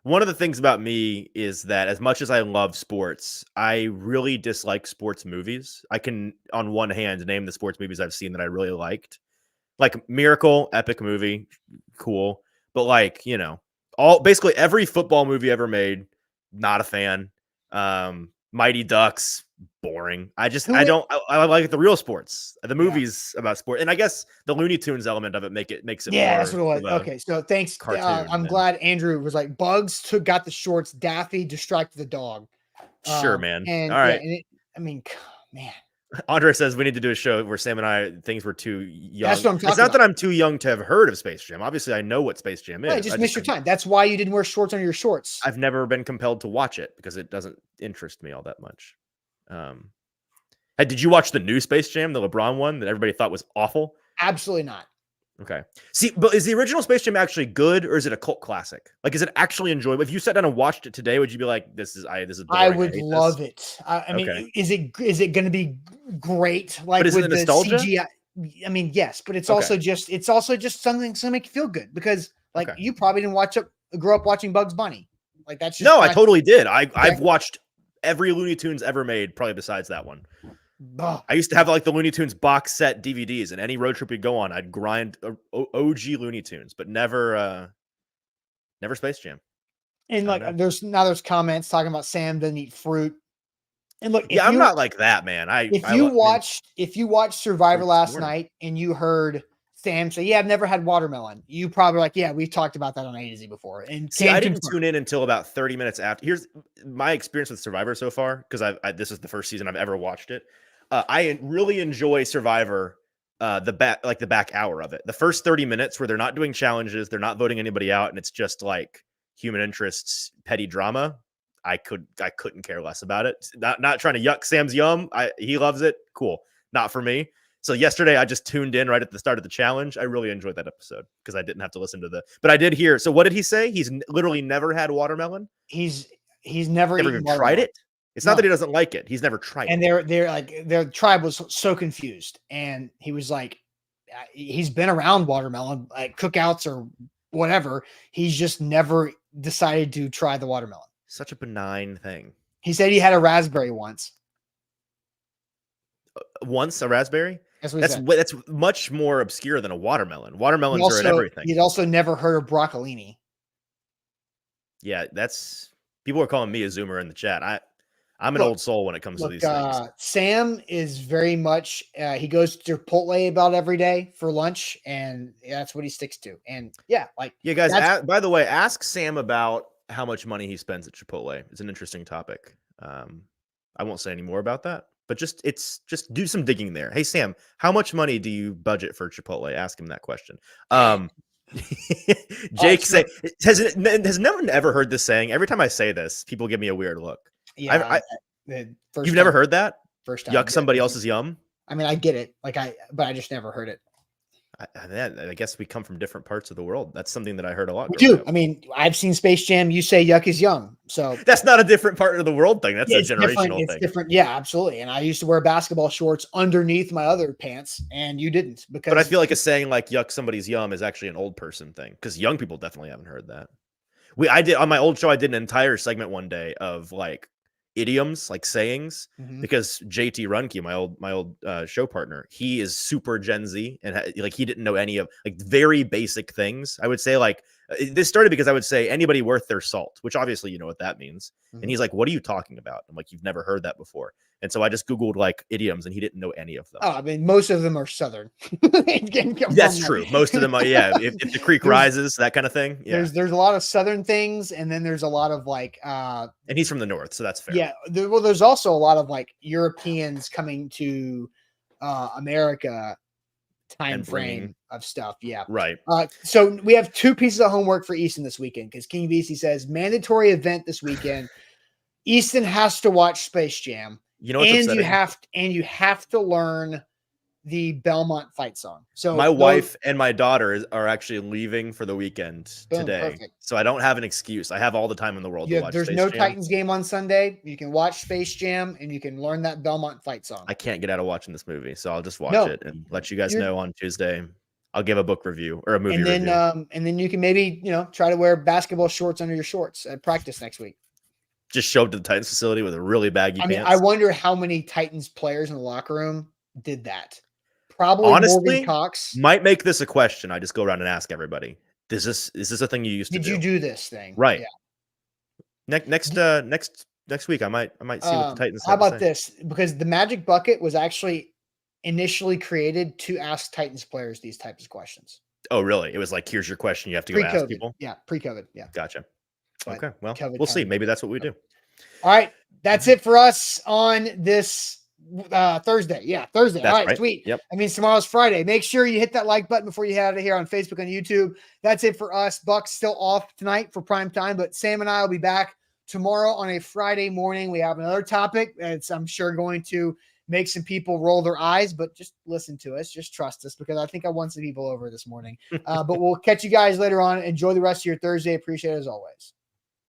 One of the things about me is that as much as I love sports, I really dislike sports movies. I can, on one hand, name the sports movies I've seen that I really liked. Like Miracle, epic movie, cool. But basically every football movie ever made, not a fan. Mighty Ducks, boring. I like the real sports, the movies about sport, and I guess the Looney Tunes element of it makes it. Yeah, that's what it was. Okay, so thanks. I'm glad Andrew was like Bugs got the shorts. Daffy distracted the dog. Sure, man. And, all right. Man. Andre says we need to do a show where Sam and I things were too young. That's what I'm talking It's not about. that I'm too young to have heard of Space Jam. Obviously, I know what Space Jam is. I just missed your time. That's why you didn't wear shorts under your shorts. I've never been compelled to watch it because it doesn't interest me all that much. Hey, did you watch the new Space Jam, the LeBron one that everybody thought was awful? Absolutely not. Okay. See, but is the original Space Jam actually good, or is it a cult classic? Like, is it actually enjoyable? If you sat down and watched it today, would you be like, "This is boring, I would love it." I mean, is it going to be great? Like, but is with it nostalgia? The CGI? I mean, yes, but it's also just something to make you feel good because, you probably didn't grow up watching Bugs Bunny. Like that's just I totally did. I've watched every Looney Tunes ever made, probably besides that one. I used to have the Looney Tunes box set DVDs, and any road trip we'd go on, I'd grind OG Looney Tunes, but never Space Jam. And there's comments talking about Sam doesn't eat fruit. And look, I'm not like that, man. If you watched Survivor last night and you heard Sam say, "Yeah, I've never had watermelon," you probably like, "Yeah, we've talked about that on A to Z before." And see, I didn't tune in until about 30 minutes after. Here's my experience with Survivor so far, because this is the first season I've ever watched it. I really enjoy Survivor, the back hour of it. The first 30 minutes where they're not doing challenges, they're not voting anybody out, and it's just like human interests, petty drama. I couldn't care less about it. Not trying to yuck Sam's yum. He loves it. Cool. Not for me. So yesterday I just tuned in right at the start of the challenge. I really enjoyed that episode because I didn't have to listen to but I did hear. So what did he say? He's literally never had watermelon. He's never even tried it. It's not that he doesn't like it. He's never tried it. And their tribe was so confused. And he was like, he's been around watermelon, like cookouts or whatever. He's just never decided to try the watermelon. Such a benign thing. He said he had a raspberry once. Once a raspberry? That's much more obscure than a watermelon. Watermelons are in everything. He'd also never heard of broccolini. Yeah, people are calling me a zoomer in the chat. I'm an old soul when it comes to these things. Sam is very much he goes to Chipotle about every day for lunch, and that's what he sticks to. And guys, by the way, ask Sam about how much money he spends at Chipotle. It's an interesting topic. I won't say any more about that. But just do some digging there. Hey, Sam, how much money do you budget for Chipotle? Ask him that question. Jake has no one ever heard this saying? Every time I say this, people give me a weird look. Yeah, you've never heard that? First time. Yuck somebody else's yum? I mean, I get it. But I just never heard it. I guess we come from different parts of the world. That's something that I heard a lot. We growing do. up. I mean, I've seen Space Jam. You say yuck is young. So That's not a different part of the world thing. That's a it's different. generational It's thing. different. Yeah, absolutely. And I used to wear basketball shorts underneath my other pants, and you didn't, because But I feel like a saying like "yuck, somebody's yum" is actually an old person thing, because young people definitely haven't heard that. I did on my old show. I did an entire segment one day of like idioms, like sayings, Mhm. because JT Runke, my old show partner, he is super Gen Z, and like he didn't know any of like very basic things. I would say like this started because I would say anybody worth their salt, which obviously you know what that means. And he's like, "What are you talking about?" I'm like, "You've never heard that before." And so I just Googled like idioms, and he didn't know any of them. Oh, I mean, most of them are Southern. That's true. Most of them are, yeah. If the creek rises, that kind of thing. Yeah. There's a lot of Southern things, and then there's a lot of like And he's from the north, so that's fair. yeah. Well, there's also a lot of like Europeans coming to America time And bringing- frame of stuff. Yeah. Right. So we have 2 pieces of homework for Easton this weekend, because King BC says mandatory event this weekend. Easton has to watch Space Jam. You know what's and upsetting? you have to learn the Belmont fight song. So My wife and my daughter are actually leaving for the weekend Boom, today, perfect. so I don't have an excuse. I have all the time in the world to watch. There's Space no Jam. Titans game on Sunday. You can watch Space Jam, and you can learn that Belmont fight song. I can't get out of watching this movie, so I'll just watch No. it and let you guys know on Tuesday. I'll give a book review or a movie and then review. and then you can maybe try to wear basketball shorts under your shorts at practice next week. Just show up to the Titans facility with a really baggy I mean, pants. I wonder how many Titans players in the locker room did that. Probably Honestly, Morgan Cox. might make this a question. I just go around and ask everybody. Is this a thing you used to do? Did you do this thing? Right. Yeah. Next week I might see what the Titans How have to about say. this? Because the Magic Bucket was actually initially created to ask Titans players these types of questions. Oh, really? It was like, here's your question. You have to go ask Pre-COVID. people. Yeah, pre-COVID. Yeah. Gotcha. But Okay. Well, COVID we'll see. time. Maybe that's what we do. All right. That's it for us on this Thursday. Yeah, Thursday. That's All right, right. sweet. Yep. I mean, tomorrow's Friday. Make sure you hit that like button before you head out of here on Facebook and YouTube. That's it for us. Buck's still off tonight for prime time, but Sam and I will be back tomorrow on a Friday morning. We have another topic that's, I'm sure, going to make some people roll their eyes, but just listen to us. Just trust us, because I think I won some people over this morning. But we'll catch you guys later on. Enjoy the rest of your Thursday. Appreciate it as always.